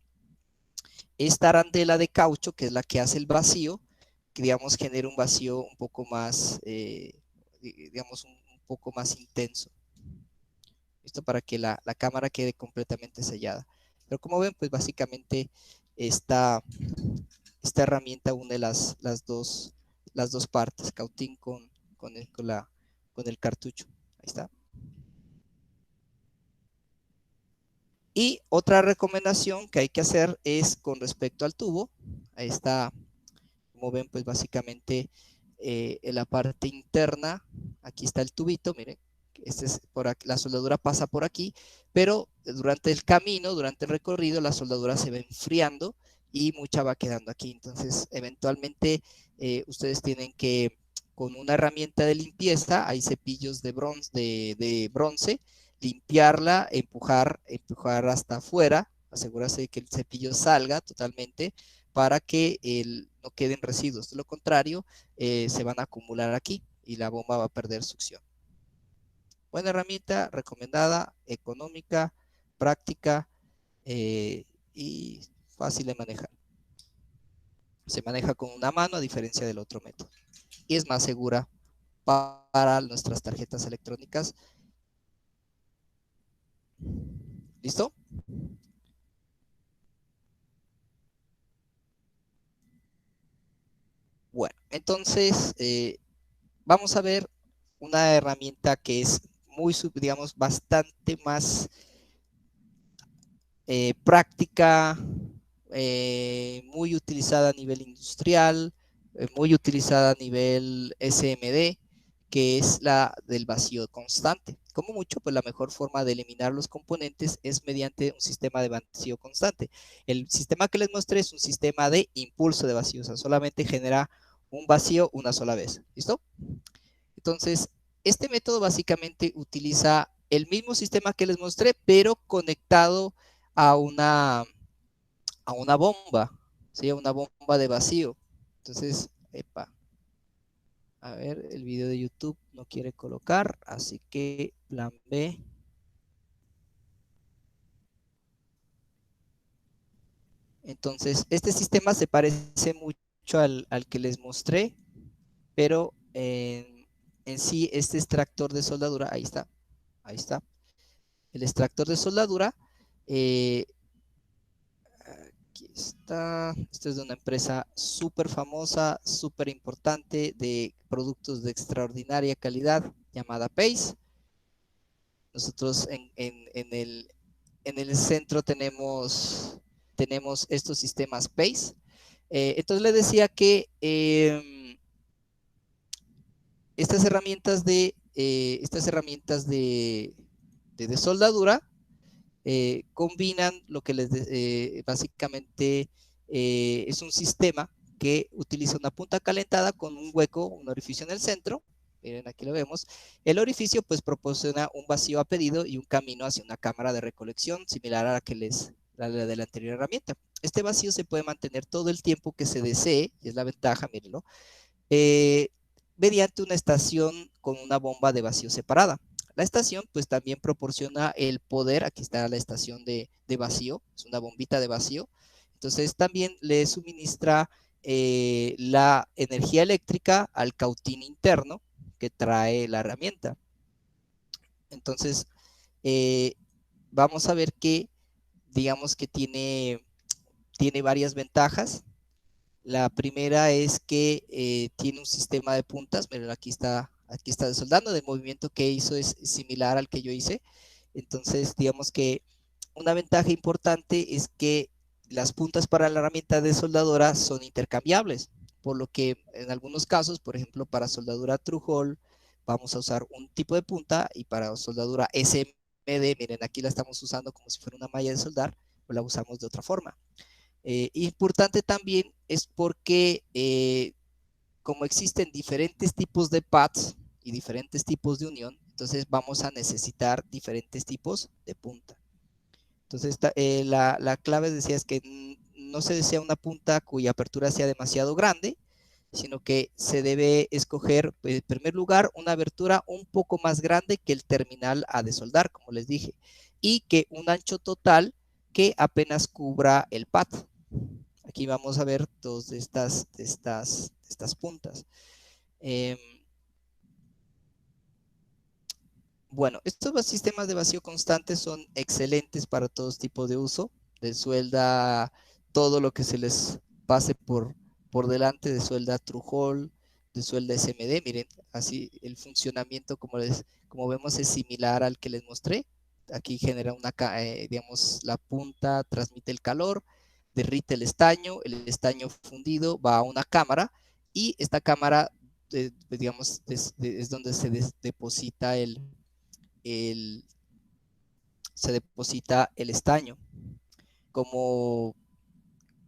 esta arandela de caucho, que es la que hace el vacío, que digamos genere un vacío un poco más, digamos, un poco más intenso. Esto para que la cámara quede completamente sellada. Pero como ven, pues básicamente esta, esta herramienta une las dos partes, cautín con el cartucho. Ahí está. Y otra recomendación que hay que hacer es con respecto al tubo. Ahí está, como ven, pues básicamente en la parte interna, aquí está el tubito, miren, este es por aquí, la soldadura pasa por aquí, pero durante el camino, durante el recorrido, la soldadura se va enfriando y mucha va quedando aquí. Entonces, eventualmente ustedes tienen que, con una herramienta de limpieza, hay cepillos de bronce, limpiarla, empujar hasta afuera, asegurarse de que el cepillo salga totalmente para que no queden residuos. De lo contrario, se van a acumular aquí y la bomba va a perder succión. Buena herramienta, recomendada, económica, práctica y fácil de manejar. Se maneja con una mano a diferencia del otro método. Y es más segura para nuestras tarjetas electrónicas. ¿Listo? Bueno, entonces vamos a ver una herramienta que es muy, digamos, bastante más práctica, muy utilizada a nivel industrial, muy utilizada a nivel SMD, que es la del vacío constante. Como mucho, pues la mejor forma de eliminar los componentes es mediante un sistema de vacío constante. El sistema que les mostré es un sistema de impulso de vacío, o sea, solamente genera un vacío una sola vez. ¿Listo? Entonces, este método básicamente utiliza el mismo sistema que les mostré, pero conectado a una bomba, ¿sí? A una bomba de vacío. Entonces, epa, a ver, el video de YouTube no quiere colocar, así que plan B. Entonces, este sistema se parece mucho al que les mostré, pero en sí, este extractor de soldadura, ahí está. El extractor de soldadura, aquí está, esto es de una empresa súper famosa, súper importante, de productos de extraordinaria calidad, llamada Pace. Nosotros en el centro tenemos estos sistemas Pace. Entonces le decía que estas herramientas de soldadura combinan lo que básicamente es un sistema que utiliza una punta calentada con un hueco, un orificio en el centro. Miren, aquí lo vemos. El orificio pues proporciona un vacío a pedido y un camino hacia una cámara de recolección similar a la de la anterior herramienta. Este vacío se puede mantener todo el tiempo que se desee, y es la ventaja, mírenlo, eh, mediante una estación con una bomba de vacío separada. La estación pues también proporciona el poder, aquí está la estación de vacío, es una bombita de vacío, Entonces también le suministra la energía eléctrica al cautín interno que trae la herramienta. Entonces, vamos a ver que, digamos que tiene varias ventajas. La primera es que tiene un sistema de puntas. Miren, aquí está desoldando. El movimiento que hizo es similar al que yo hice. Entonces, digamos que una ventaja importante es que las puntas para la herramienta de soldadura son intercambiables, por lo que en algunos casos, por ejemplo, para soldadura through hole, vamos a usar un tipo de punta, y para soldadura SMD, miren, aquí la estamos usando como si fuera una malla de soldar, pues la usamos de otra forma. Importante también es porque como existen diferentes tipos de pads y diferentes tipos de unión, entonces vamos a necesitar diferentes tipos de punta. Entonces la clave decía es que no se desea una punta cuya apertura sea demasiado grande, sino que se debe escoger, en primer lugar, una abertura un poco más grande que el terminal a desoldar, como les dije, y que un ancho total que apenas cubra el pad. Aquí vamos a ver dos de estas puntas. Bueno, estos sistemas de vacío constante son excelentes para todos tipos de uso. Desuelda todo lo que se les pase por delante, desuelda through hole, desuelda SMD. Miren, así el funcionamiento, como vemos, es similar al que les mostré. Aquí genera digamos, la punta transmite el calor, derrite el estaño fundido va a una cámara, y esta cámara, digamos, es donde se deposita el, se deposita el estaño. Como,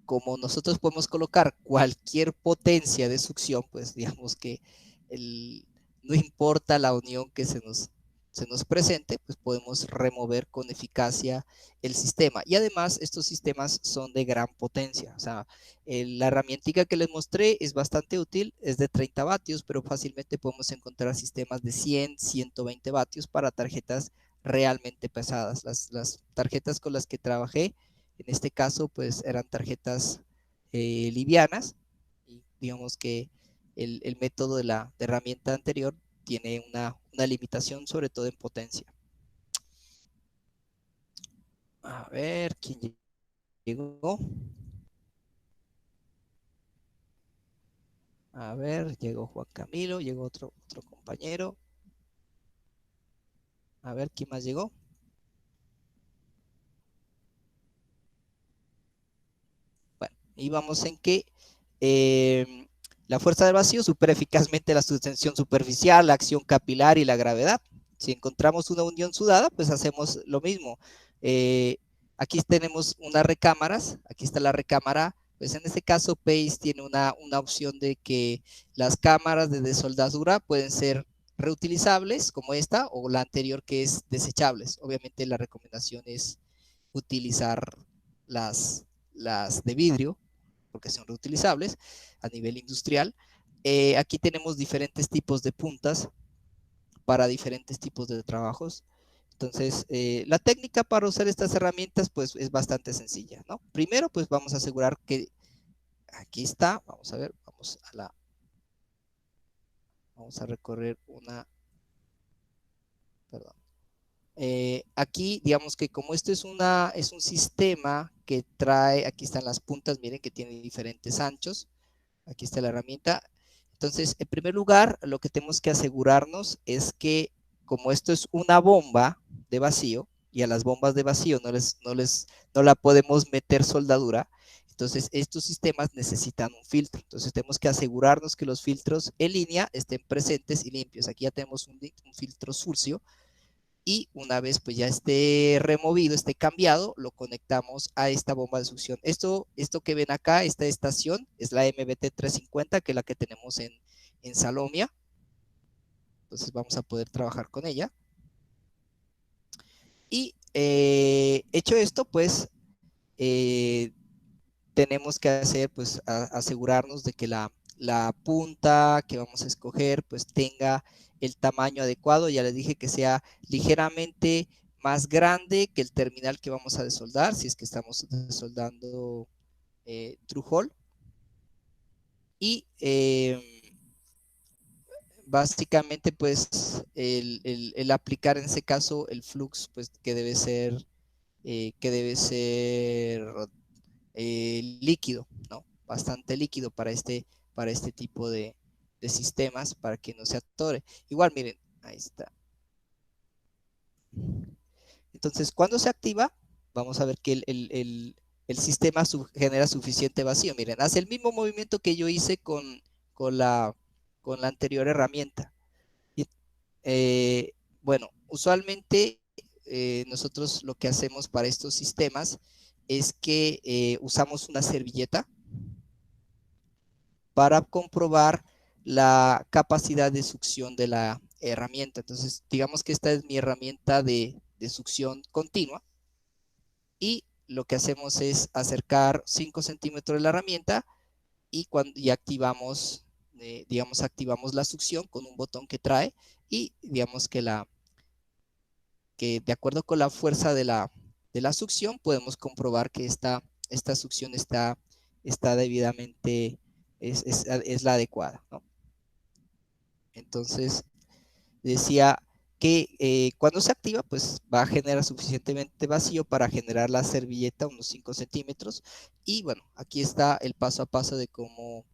como nosotros podemos colocar cualquier potencia de succión, pues digamos que no importa la unión que se nos presente, pues podemos remover con eficacia el sistema. Y además estos sistemas son de gran potencia. O sea, la herramientica que les mostré es bastante útil, es de 30 vatios, pero fácilmente podemos encontrar sistemas de 100, 120 vatios para tarjetas realmente pesadas. Las tarjetas con las que trabajé, en este caso, pues eran tarjetas livianas, y digamos que el método de la herramienta anterior tiene una limitación, sobre todo en potencia. A ver, ¿quién llegó? A ver, llegó Juan Camilo, llegó otro compañero. A ver, ¿quién más llegó? Bueno, y vamos en que la fuerza del vacío supera eficazmente la tensión superficial, la acción capilar y la gravedad. Si encontramos una unión sudada, pues hacemos lo mismo. Aquí tenemos unas recámaras, aquí está la recámara, pues en este caso PACE tiene una opción de que las cámaras de desoldadura pueden ser reutilizables, como esta, o la anterior, que es desechables. Obviamente la recomendación es utilizar las de vidrio, porque son reutilizables a nivel industrial. Aquí tenemos diferentes tipos de puntas para diferentes tipos de trabajos. Entonces, la técnica para usar estas herramientas, pues, es bastante sencilla, ¿no? Primero, pues, vamos a asegurar que aquí está. Vamos a ver, vamos a recorrer perdón. Aquí, digamos que como esto es un sistema que trae, aquí están las puntas, miren que tiene diferentes anchos. Aquí está la herramienta. Entonces, en primer lugar, lo que tenemos que asegurarnos es que, como esto es una bomba de vacío, y a las bombas de vacío no la podemos meter soldadura, entonces estos sistemas necesitan un filtro. Entonces tenemos que asegurarnos que los filtros en línea estén presentes y limpios. Aquí ya tenemos un filtro sucio, y una vez pues ya esté removido, esté cambiado, lo conectamos a esta bomba de succión. Esto que ven acá, esta estación, es la MBT 350, que es la que tenemos en Salomia. Entonces vamos a poder trabajar con ella. Y hecho esto, pues tenemos que hacer, pues, asegurarnos de que la punta que vamos a escoger, pues, tenga el tamaño adecuado. Ya les dije que sea ligeramente más grande que el terminal que vamos a desoldar, si es que estamos desoldando through hole y básicamente pues el aplicar en ese caso el flux pues que debe ser líquido, ¿no? Bastante líquido para este tipo de sistemas para que no se atore. Igual, miren, ahí está. Entonces, cuando se activa, vamos a ver que el sistema genera suficiente vacío. Miren, hace el mismo movimiento que yo hice con, la, con la anterior herramienta. Y, bueno, usualmente nosotros lo que hacemos para estos sistemas es que usamos una servilleta para comprobar la capacidad de succión de la herramienta. Entonces, digamos que esta es mi herramienta de succión continua y lo que hacemos es acercar 5 centímetros de la herramienta y activamos, digamos, activamos la succión con un botón que trae y digamos que de acuerdo con la fuerza de la succión podemos comprobar que esta succión está debidamente, es la adecuada, ¿no? Entonces, decía que cuando se activa, pues va a generar suficientemente vacío para generar la servilleta, unos 5 centímetros. Y bueno, aquí está el paso a paso de cómo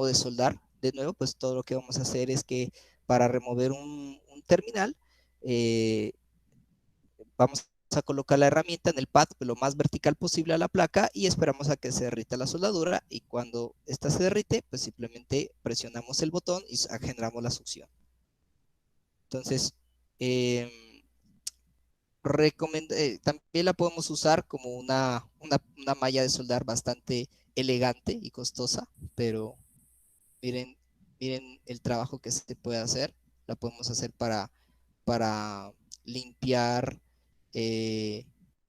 desoldar. De nuevo, pues todo lo que vamos a hacer es que para remover un terminal, vamos a colocar la herramienta en el pad lo más vertical posible a la placa y esperamos a que se derrita la soldadura y cuando esta se derrite, pues simplemente presionamos el botón y generamos la succión. Entonces, también la podemos usar como una malla de soldar bastante elegante y costosa, pero miren, miren el trabajo que se puede hacer. La podemos hacer para limpiar,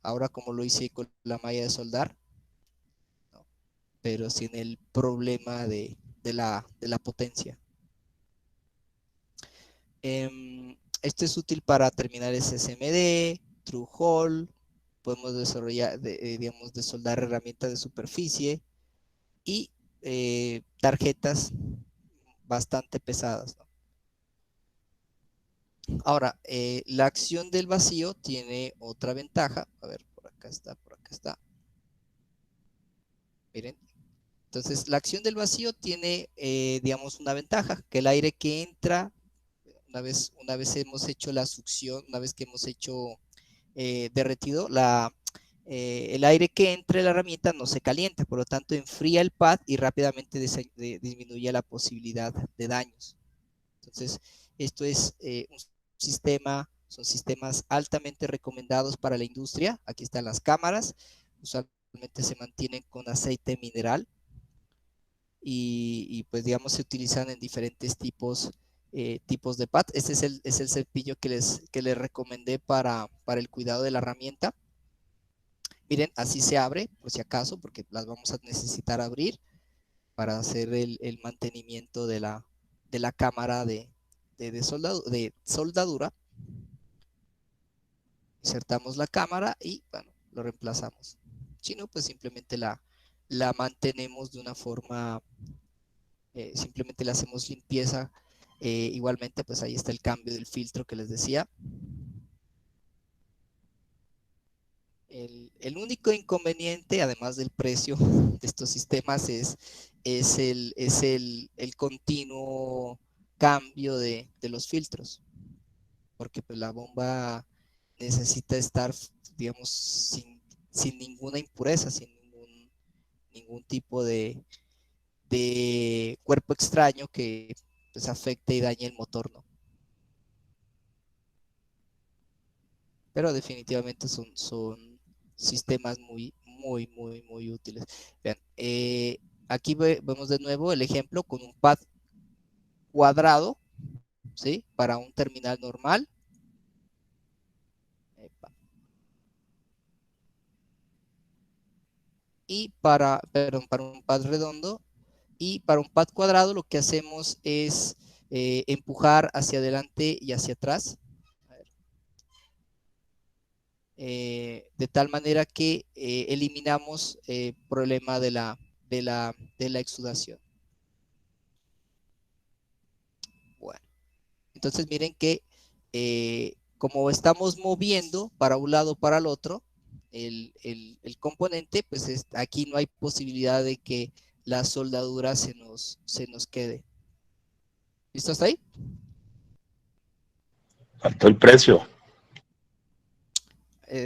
ahora como lo hice con la malla de soldar, ¿no? Pero sin el problema de la potencia. Esto es útil para terminales SMD, True Hole, podemos desarrollar, digamos, de soldar herramientas de superficie y tarjetas bastante pesadas, ¿no? Ahora, la acción del vacío tiene otra ventaja. A ver, por acá está, por acá está. Miren. Entonces, la acción del vacío tiene, digamos, una ventaja, que el aire que entra, una vez hemos hecho la succión, una vez que hemos hecho derretido, el aire que entre la herramienta no se calienta, por lo tanto enfría el pad y rápidamente disminuye la posibilidad de daños. Entonces, esto es un sistema, son sistemas altamente recomendados para la industria. Aquí están las cámaras, usualmente se mantienen con aceite mineral y pues digamos se utilizan en diferentes tipos de pad. Este es el cepillo que les recomendé para el cuidado de la herramienta. Miren, así se abre, por si acaso, porque las vamos a necesitar abrir para hacer el mantenimiento de la cámara de soldadura. Insertamos la cámara y, bueno, lo reemplazamos. Si no, pues simplemente la mantenemos de una forma, simplemente le hacemos limpieza. Igualmente, pues ahí está el cambio del filtro que les decía. El único inconveniente, además del precio de estos sistemas, el continuo cambio de los filtros, porque pues, la bomba necesita estar, digamos, sin ninguna impureza, sin ningún tipo de cuerpo extraño que pues, afecte y dañe el motor, ¿no? Pero definitivamente son sistemas muy útiles. Vean, aquí vemos de nuevo el ejemplo con un pad cuadrado, ¿sí? Para un terminal normal. Y perdón, para un pad redondo. Y para un pad cuadrado lo que hacemos es empujar hacia adelante y hacia atrás. De tal manera que eliminamos el problema de la exudación. Bueno, entonces miren que como estamos moviendo para un lado para el otro, el componente, pues aquí no hay posibilidad de que la soldadura se nos quede. ¿Listo hasta ahí? Faltó el precio.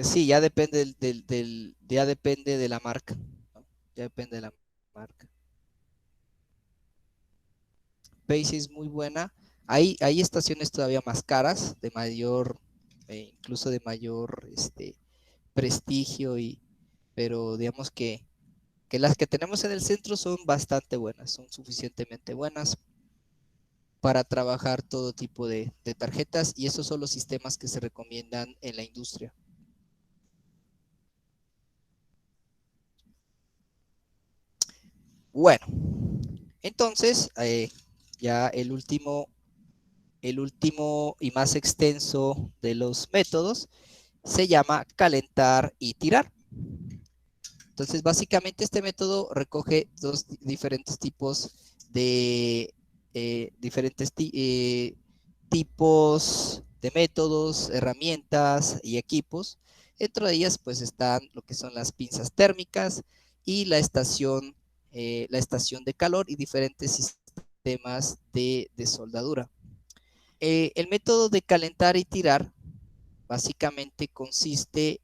Sí, ya depende ya depende de la marca, ¿no? Ya depende de la marca. Pace es muy buena. Hay estaciones todavía más caras, de mayor, incluso de mayor prestigio, pero digamos que las que tenemos en el centro son bastante buenas, son suficientemente buenas para trabajar todo tipo de tarjetas, y esos son los sistemas que se recomiendan en la industria. Bueno, entonces ya el último y más extenso de los métodos se llama calentar y tirar. Entonces, básicamente este método recoge dos diferentes tipos de tipos de métodos, herramientas y equipos. Dentro de ellas, pues están lo que son las pinzas térmicas y la estación de calor y diferentes sistemas de soldadura. El método de calentar y tirar básicamente consiste,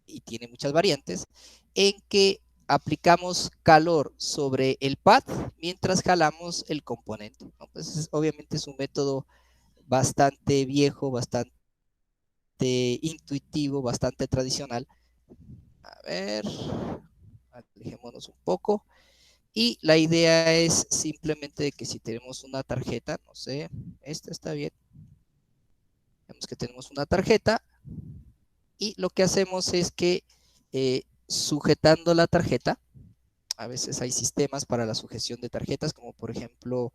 y tiene muchas variantes, en que aplicamos calor sobre el pad mientras jalamos el componente, ¿no? Pues obviamente es un método bastante viejo, bastante intuitivo, bastante tradicional. A ver, alejémonos un poco. Y la idea es simplemente de que si tenemos una tarjeta, no sé, esta está bien. Vemos que tenemos una tarjeta y lo que hacemos es que sujetando la tarjeta, a veces hay sistemas para la sujeción de tarjetas, como por ejemplo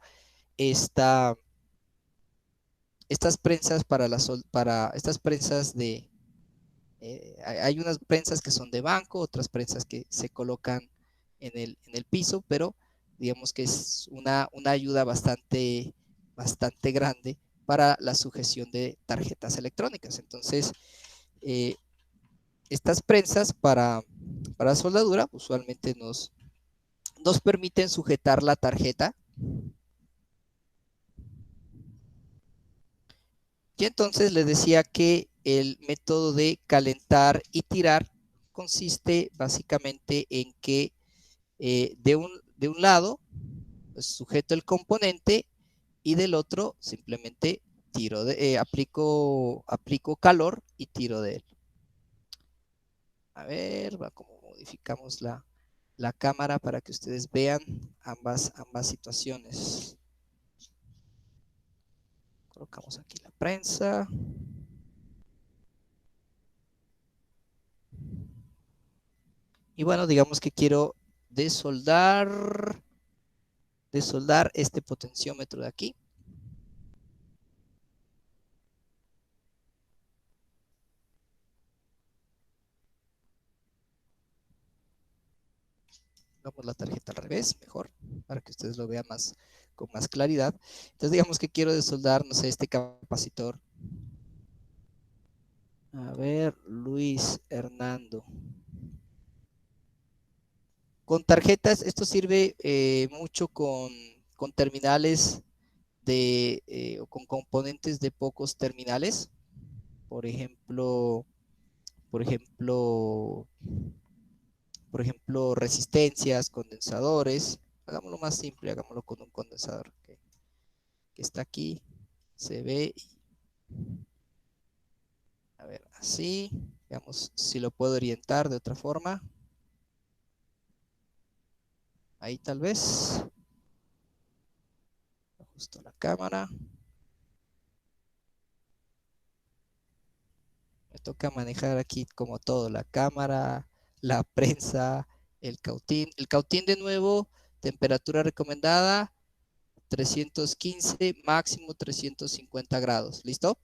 esta, estas prensas para estas prensas hay unas prensas que son de banco, otras prensas que se colocan en el piso, pero digamos que es una ayuda bastante grande para la sujeción de tarjetas electrónicas. Entonces, estas prensas para soldadura usualmente nos permiten sujetar la tarjeta. Y entonces les decía que el método de calentar y tirar consiste básicamente en que de un lado pues, sujeto el componente y del otro simplemente aplico calor y tiro de él. A ver, va como modificamos la cámara para que ustedes vean ambas situaciones. Colocamos aquí la prensa. Y bueno, digamos que quiero desoldar este potenciómetro de aquí. Vamos la tarjeta al revés, mejor, para que ustedes lo vean con más claridad. Entonces digamos que quiero desoldar, no sé, este capacitor. A ver, Luis Hernando. Con tarjetas, esto sirve mucho con terminales o con componentes de pocos terminales. Por ejemplo, por ejemplo, resistencias, condensadores. Hagámoslo más simple, hagámoslo con un condensador que está aquí. Se ve. A ver, así. Veamos si lo puedo orientar de otra forma. Ahí tal vez. Ajusto la cámara. Me toca manejar aquí como todo, la cámara, la prensa, el cautín. El cautín de nuevo, temperatura recomendada, 315, máximo 350 grados. ¿Listo?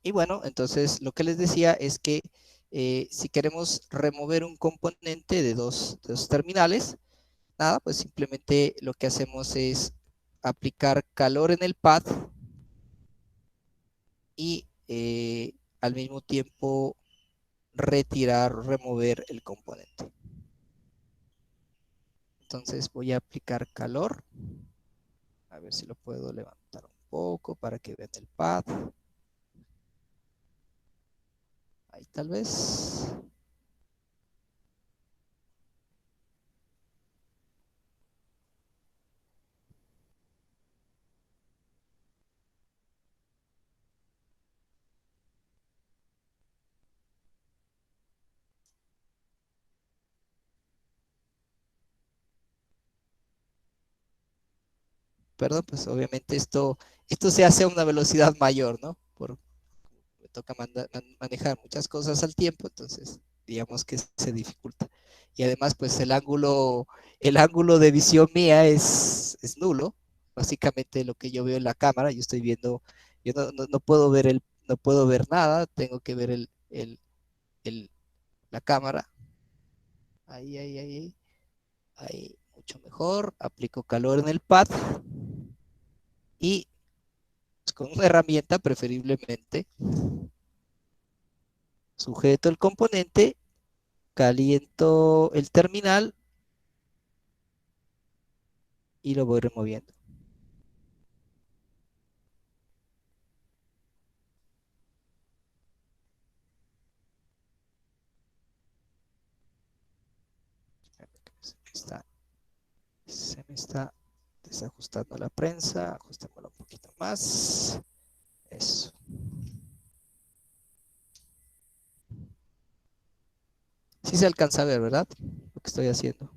Y bueno, entonces lo que les decía es que si queremos remover un componente de dos terminales, nada, pues simplemente lo que hacemos es aplicar calor en el pad y al mismo tiempo retirar, remover el componente. Entonces voy a aplicar calor. A ver si lo puedo levantar un poco para que vean el pad. Ahí tal vez. Perdón, pues obviamente esto se hace a una velocidad mayor, ¿no? Me toca manejar muchas cosas al tiempo, entonces digamos que se dificulta. Y además, pues el ángulo de visión mía es nulo. Básicamente lo que yo veo en la cámara, yo estoy viendo, yo no puedo ver no puedo ver nada, tengo que ver el, la cámara. Ahí, mucho mejor. Aplico calor en el pad y pues, con una herramienta preferiblemente sujeto el componente, caliento el terminal y lo voy removiendo. Está, se me está desajustando la prensa, ajustémosla un poquito más. Eso. Sí se alcanza a ver, ¿verdad? Lo que estoy haciendo.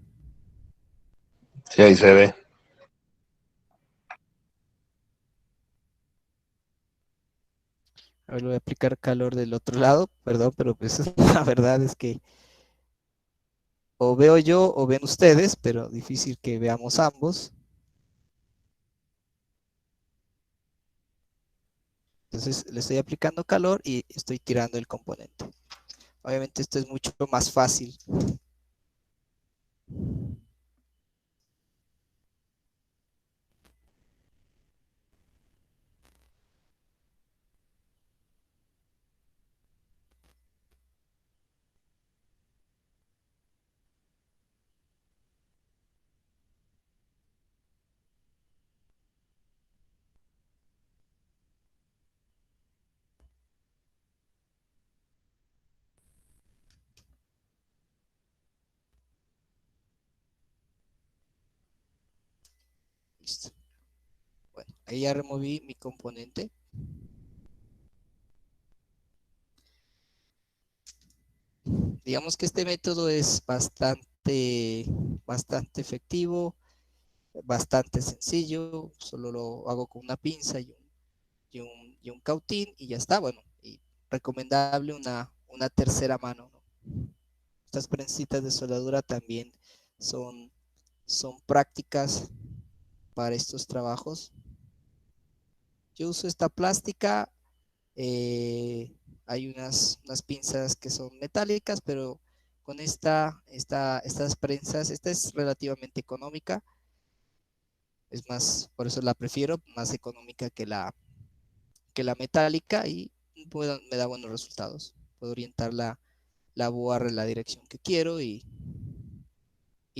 Sí, ahí se ve. A ver, voy a aplicar calor del otro lado, perdón, pero pues la verdad es que o veo yo o ven ustedes, pero difícil que veamos ambos. Entonces le estoy aplicando calor y estoy tirando el componente. Obviamente esto es mucho más fácil. Listo. Bueno, ahí ya removí mi componente. Digamos que este método es bastante efectivo, bastante sencillo. Solo lo hago con una pinza y un cautín y ya está. Bueno, y recomendable una tercera mano, ¿no? Estas prensitas de soldadura también son, son prácticas para estos trabajos. Yo uso esta plástica. eh, Hay unas pinzas que son metálicas, pero con estas prensas, esta es relativamente económica. Es más, por eso la prefiero, más económica que la metálica y me da buenos resultados. Puedo orientar la boa en la dirección que quiero y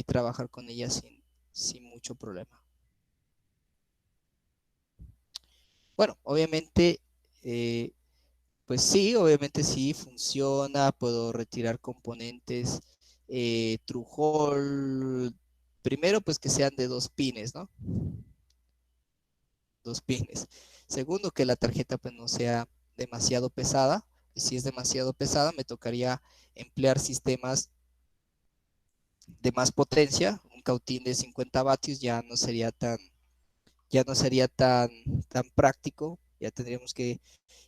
trabajar con ella sin mucho problema. Bueno, obviamente, pues sí, obviamente sí funciona, puedo retirar componentes through hole. Primero, pues que sean de dos pines, ¿no? Dos pines. Segundo, que la tarjeta pues no sea demasiado pesada. Y si es demasiado pesada, me tocaría emplear sistemas de más potencia. Un cautín de 50 vatios ya no sería tan práctico. Ya tendríamos que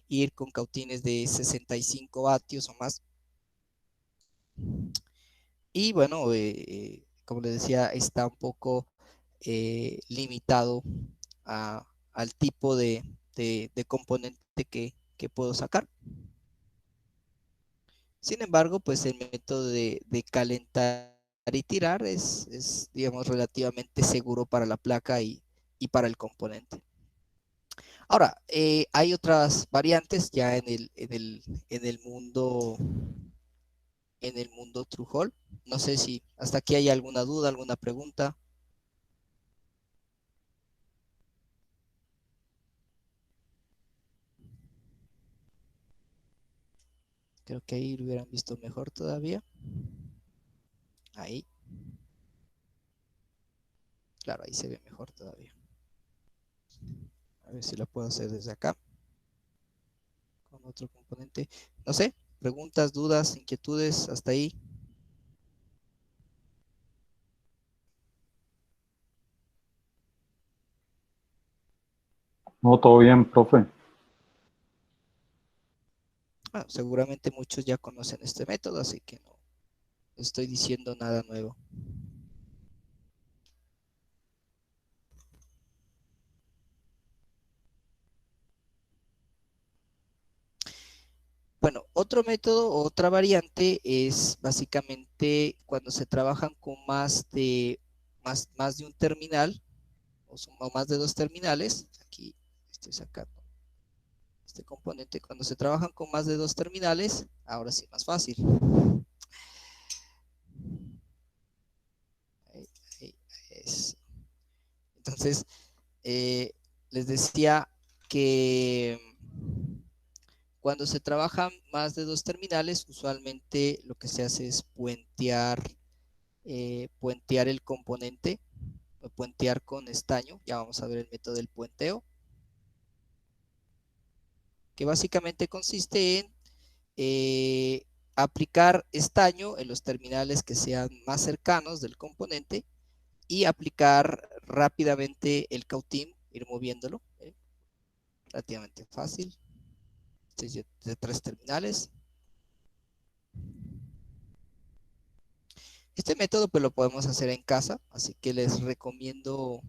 ir con cautines de 65 vatios o más. Y bueno, como les decía, está un poco limitado al tipo de componente que puedo sacar. Sin embargo, pues el método de calentar y tirar es, digamos, relativamente seguro para la placa y para el componente. Ahora, hay otras variantes ya en el mundo True-Hall. No sé si hasta aquí hay alguna duda, alguna pregunta. Creo que ahí lo hubieran visto mejor todavía. Ahí. Claro, ahí se ve mejor todavía. A ver si lo puedo hacer desde acá. Con otro componente. No sé, preguntas, dudas, inquietudes, hasta ahí. No, todo bien, profe. Bueno, seguramente muchos ya conocen este método, así que no estoy diciendo nada nuevo. Bueno, otro método, otra variante es básicamente cuando se trabajan con más de un terminal o más de dos terminales. Aquí estoy sacando este componente. Cuando se trabajan con más de dos terminales, ahora sí más fácil. Ahí, ahí, eso. Entonces, les decía que cuando se trabajan más de dos terminales, usualmente lo que se hace es puentear el componente, o puentear con estaño. Ya vamos a ver el método del puenteo, que básicamente consiste en aplicar estaño en los terminales que sean más cercanos del componente y aplicar rápidamente el cautín, ir moviéndolo, relativamente fácil. Este es de tres terminales. Este método pues lo podemos hacer en casa, así que les recomiendo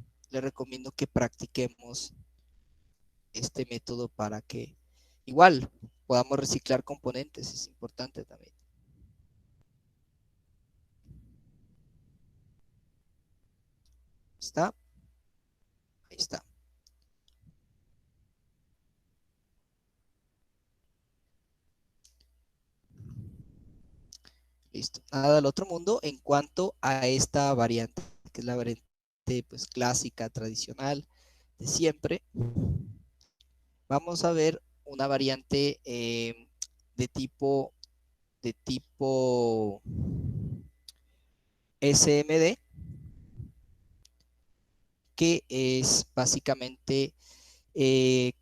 que practiquemos este método para que igual podamos reciclar componentes, es importante también. ¿Está? Ahí está. Listo. Nada del otro mundo en cuanto a esta variante, que es la variante pues clásica, tradicional, de siempre. Vamos a ver una variante de tipo SMD, que es básicamente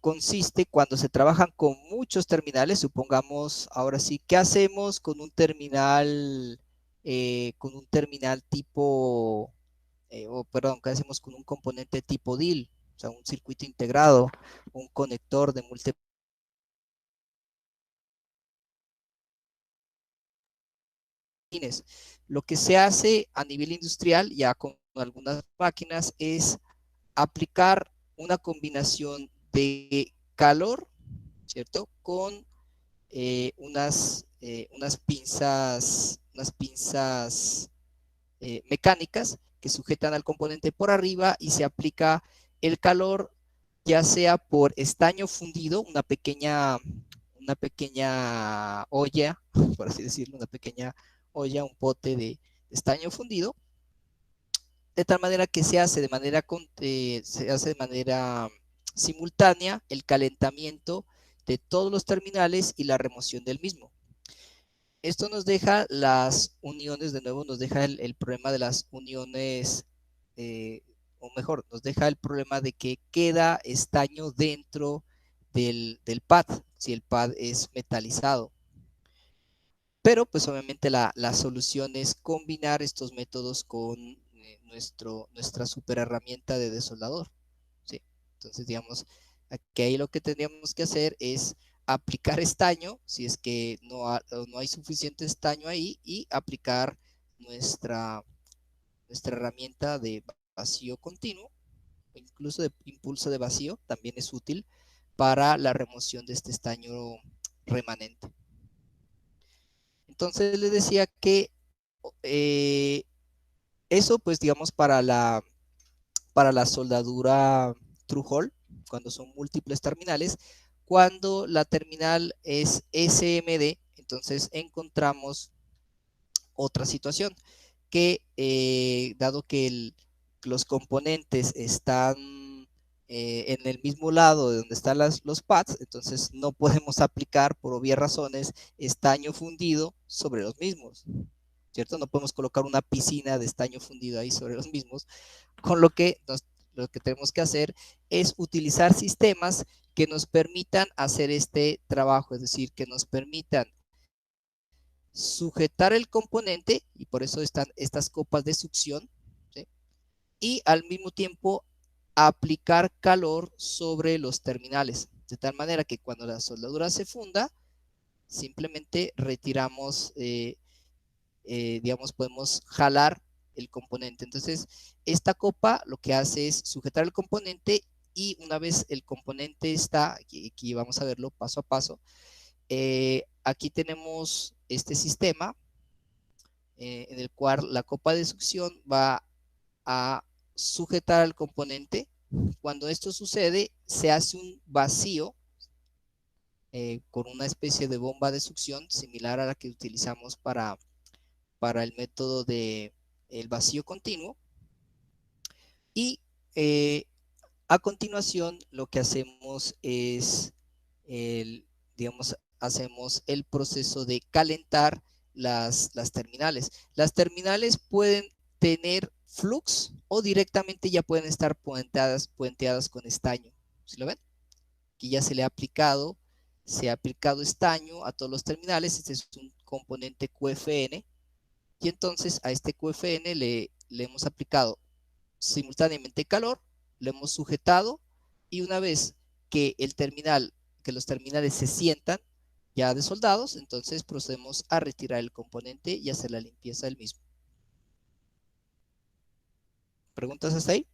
consiste cuando se trabajan con muchos terminales. Supongamos, ahora sí, ¿qué hacemos con un terminal tipo, perdón, qué hacemos con un componente tipo DIL? O sea, un circuito integrado, un conector de múltiples. Lo que se hace a nivel industrial, ya con algunas máquinas, es aplicar una combinación de calor, ¿cierto? Con unas pinzas mecánicas que sujetan al componente por arriba y se aplica el calor, ya sea por estaño fundido, una pequeña olla, por así decirlo, una pequeña olla, un pote de estaño fundido, de tal manera que se hace de manera simultánea el calentamiento de todos los terminales y la remoción del mismo. Esto nos deja las uniones, de nuevo nos deja el problema de las uniones, o mejor, nos deja el problema de que queda estaño dentro del pad, si el pad es metalizado. Pero pues obviamente la solución es combinar estos métodos con nuestra super herramienta de desoldador, ¿sí? Entonces, digamos, aquí ahí lo que tendríamos que hacer es aplicar estaño, si es que no hay suficiente estaño ahí, y aplicar nuestra, nuestra herramienta de vacío continuo, incluso de impulso de vacío, también es útil para la remoción de este estaño remanente. Entonces les decía que eso, pues digamos, para la soldadura through hole, cuando son múltiples terminales. Cuando la terminal es SMD, entonces encontramos otra situación, que dado que los componentes están en el mismo lado de donde están los pads, entonces no podemos aplicar, por obvias razones, estaño fundido sobre los mismos, ¿cierto? No podemos colocar una piscina de estaño fundido ahí sobre los mismos, con lo que lo que tenemos que hacer es utilizar sistemas que nos permitan hacer este trabajo, es decir, que nos permitan sujetar el componente, y por eso están estas copas de succión, ¿sí? Y al mismo tiempo aplicar calor sobre los terminales, de tal manera que cuando la soldadura se funda, simplemente retiramos, digamos, podemos jalar el componente. Entonces, esta copa lo que hace es sujetar el componente, y una vez el componente está, aquí vamos a verlo paso a paso, aquí tenemos este sistema en el cual la copa de succión va a sujetar al componente. Cuando esto sucede, se hace un vacío con una especie de bomba de succión similar a la que utilizamos para el método de el vacío continuo, y a continuación lo que hacemos es digamos, hacemos el proceso de calentar las terminales. Las terminales pueden tener flux o directamente ya pueden estar puenteadas con estaño. ¿Sí lo ven? Aquí ya se ha aplicado estaño a todos los terminales. Este es un componente QFN, y entonces a este QFN le hemos aplicado simultáneamente calor, lo hemos sujetado, y una vez que los terminales se sientan ya desoldados, entonces procedemos a retirar el componente y hacer la limpieza del mismo. ¿Preguntas hasta ahí?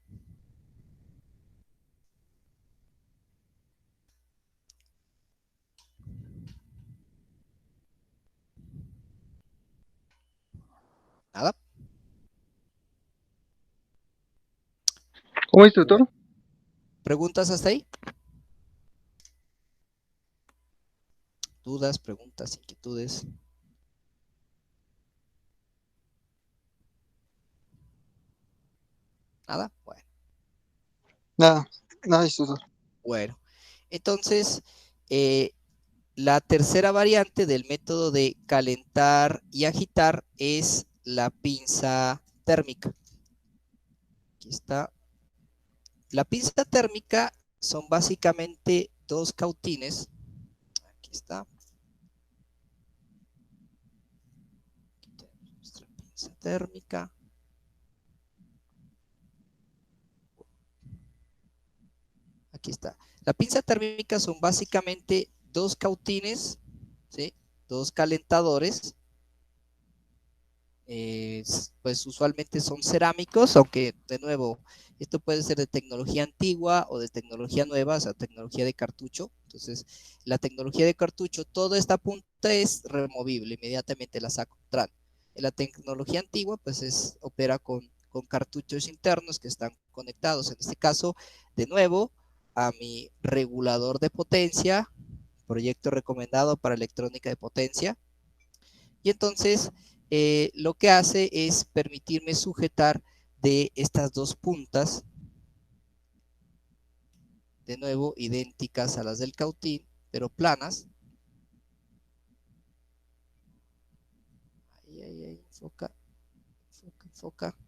¿Nada? ¿Cómo es, doctor? ¿Preguntas hasta ahí? ¿Dudas, preguntas, inquietudes? ¿Nada? Bueno. Nada, nada, doctor. Bueno, entonces, la tercera variante del método de calentar y agitar es la pinza térmica. Aquí está. La pinza térmica son básicamente dos cautines. Aquí está. Aquí tenemos nuestra pinza térmica. Aquí está. La pinza térmica son básicamente dos cautines, ¿sí? Dos calentadores. Pues usualmente son cerámicos, aunque de nuevo, esto puede ser de tecnología antigua o de tecnología nueva, o sea, tecnología de cartucho. Entonces, la tecnología de cartucho, toda esta punta es removible, inmediatamente la saco. En la tecnología antigua, pues opera con cartuchos internos que están conectados, en este caso, de nuevo, a mi regulador de potencia, proyecto recomendado para electrónica de potencia. Y entonces, lo que hace es permitirme sujetar de estas dos puntas, de nuevo idénticas a las del cautín, pero planas. Ahí, enfoca, enfoca, enfoca.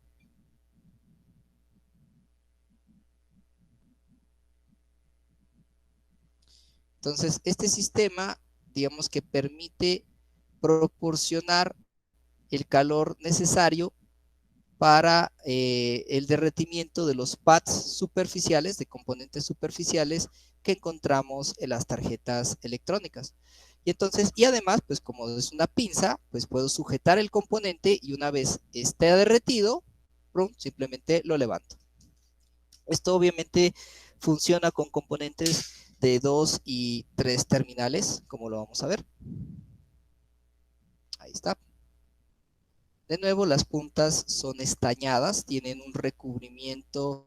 Entonces, este sistema, digamos que permite proporcionar el calor necesario para el derretimiento de los pads superficiales, de componentes superficiales que encontramos en las tarjetas electrónicas. Y entonces, y además, pues como es una pinza, pues puedo sujetar el componente, y una vez esté derretido, simplemente lo levanto. Esto obviamente funciona con componentes de 2 y 3 terminales, como lo vamos a ver. Ahí está. De nuevo, las puntas son estañadas, tienen un recubrimiento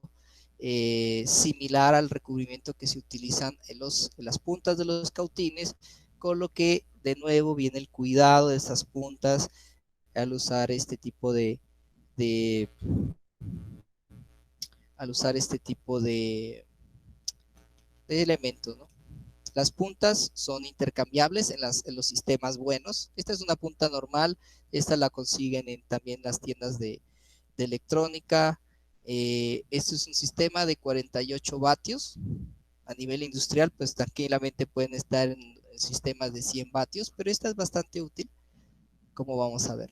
similar al recubrimiento que se utilizan en las puntas de los cautines, con lo que de nuevo viene el cuidado de estas puntas al usar este tipo de elementos, ¿no? Las puntas son intercambiables en los sistemas buenos. Esta es una punta normal, esta la consiguen también las tiendas de electrónica. Este es un sistema de 48 vatios. A nivel industrial, pues tranquilamente pueden estar en sistemas de 100 vatios, pero esta es bastante útil, como vamos a ver.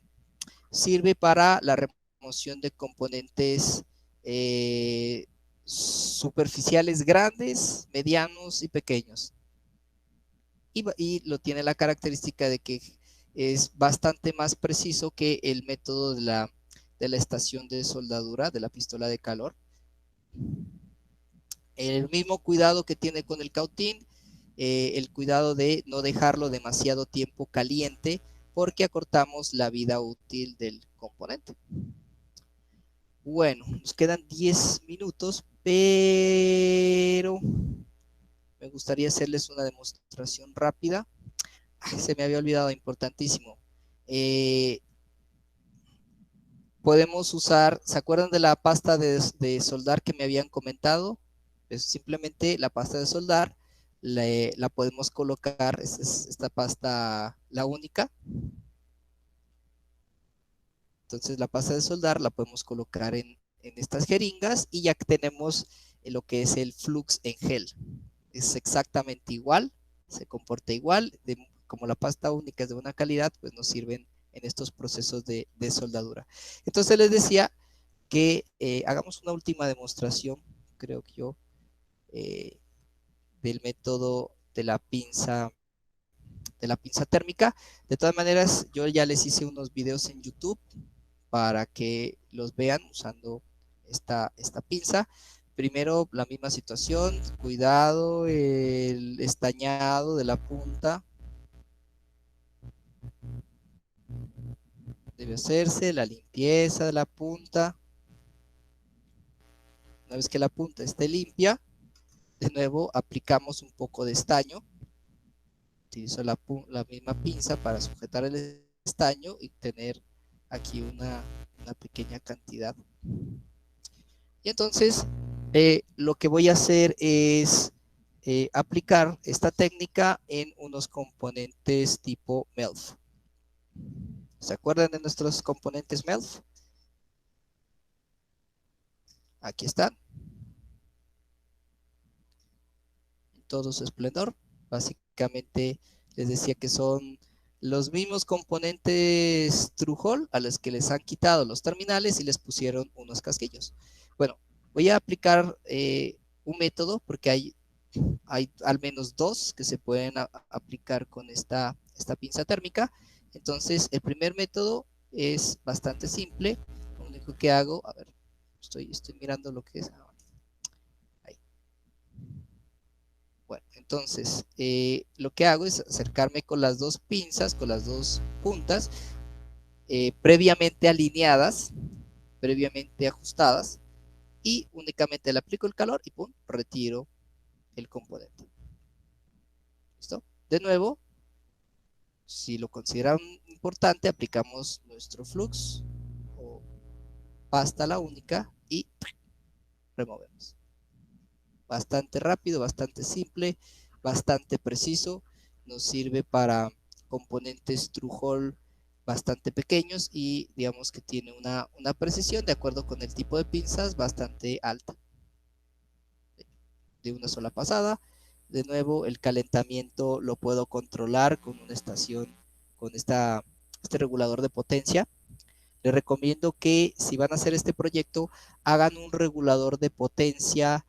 Sirve para la remoción de componentes superficiales grandes, medianos y pequeños. Y lo tiene la característica de que es bastante más preciso que el método de la estación de soldadura, de la pistola de calor. El mismo cuidado que tiene con el cautín, el cuidado de no dejarlo demasiado tiempo caliente, porque acortamos la vida útil del componente. Bueno, nos quedan 10 minutos, pero me gustaría hacerles una demostración rápida. Se me había olvidado, importantísimo. Podemos usar, ¿se acuerdan de la pasta de soldar que me habían comentado? Pues simplemente la pasta de soldar la podemos colocar, esta pasta, la única. Entonces la pasta de soldar la podemos colocar en estas jeringas y ya tenemos lo que es el flux en gel. Es exactamente igual, se comporta igual, como la pasta única es de buena calidad, pues nos sirven en estos procesos de soldadura. Entonces les decía que hagamos una última demostración, creo que yo, del método de la pinza térmica. De todas maneras, yo ya les hice unos videos en YouTube para que los vean usando esta pinza. Primero, la misma situación, cuidado, el estañado de la punta debe hacerse, la limpieza de la punta. Una vez que la punta esté limpia, de nuevo aplicamos un poco de estaño. Utilizo la misma pinza para sujetar el estaño y tener aquí una pequeña cantidad. Y entonces lo que voy a hacer es aplicar esta técnica en unos componentes tipo MELF. ¿Se acuerdan de nuestros componentes MELF? Aquí están. En todo su esplendor. Básicamente les decía que son los mismos componentes TrueHole a los que les han quitado los terminales y les pusieron unos casquillos. Bueno, voy a aplicar un método porque hay al menos dos que se pueden aplicar con esta pinza térmica. Entonces, el primer método es bastante simple. Lo único que hago, a ver, estoy mirando lo que es. Ahí. Bueno, entonces, lo que hago es acercarme con las dos pinzas, con las dos puntas, previamente alineadas, previamente ajustadas, y únicamente le aplico el calor y pum, retiro el componente. ¿Listo? De nuevo, si lo consideran importante, aplicamos nuestro flux o pasta la única y removemos. Bastante rápido, bastante simple, bastante preciso. Nos sirve para componentes TrueHole bastante pequeños y digamos que tiene una precisión de acuerdo con el tipo de pinzas bastante alta. De una sola pasada. De nuevo, el calentamiento lo puedo controlar con una estación, con este regulador de potencia. Les recomiendo que si van a hacer este proyecto, hagan un regulador de potencia,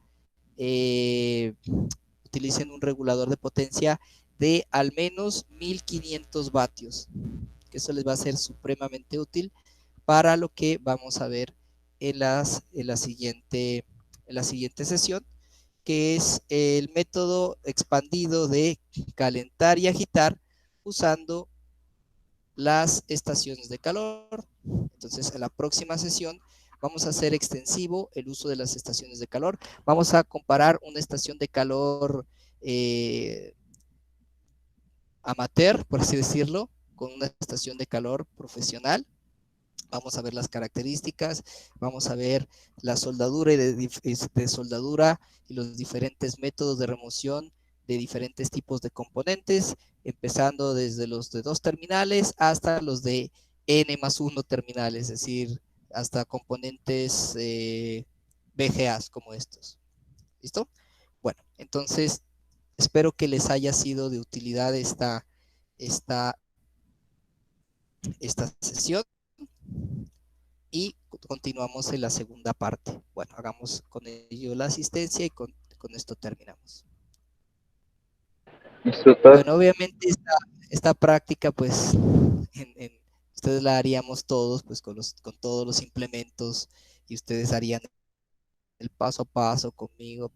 utilicen un regulador de potencia de al menos 1500 vatios, que eso les va a ser supremamente útil para lo que vamos a ver en la siguiente sesión, que es el método expandido de calentar y agitar usando las estaciones de calor. Entonces, en la próxima sesión vamos a hacer extensivo el uso de las estaciones de calor. Vamos a comparar una estación de calor amateur, por así decirlo, con una estación de calor profesional. Vamos a ver las características, vamos a ver la soldadura y de soldadura y los diferentes métodos de remoción de diferentes tipos de componentes, empezando desde los de 2 terminales hasta los de N+1 terminales, es decir, hasta componentes VGAs como estos. ¿Listo? Bueno, entonces espero que les haya sido de utilidad esta sesión. Y continuamos en la segunda parte. Bueno, hagamos con ello la asistencia y con esto terminamos. Bueno, obviamente esta práctica, pues, ustedes la haríamos todos, pues, con todos los implementos, y ustedes harían el paso a paso conmigo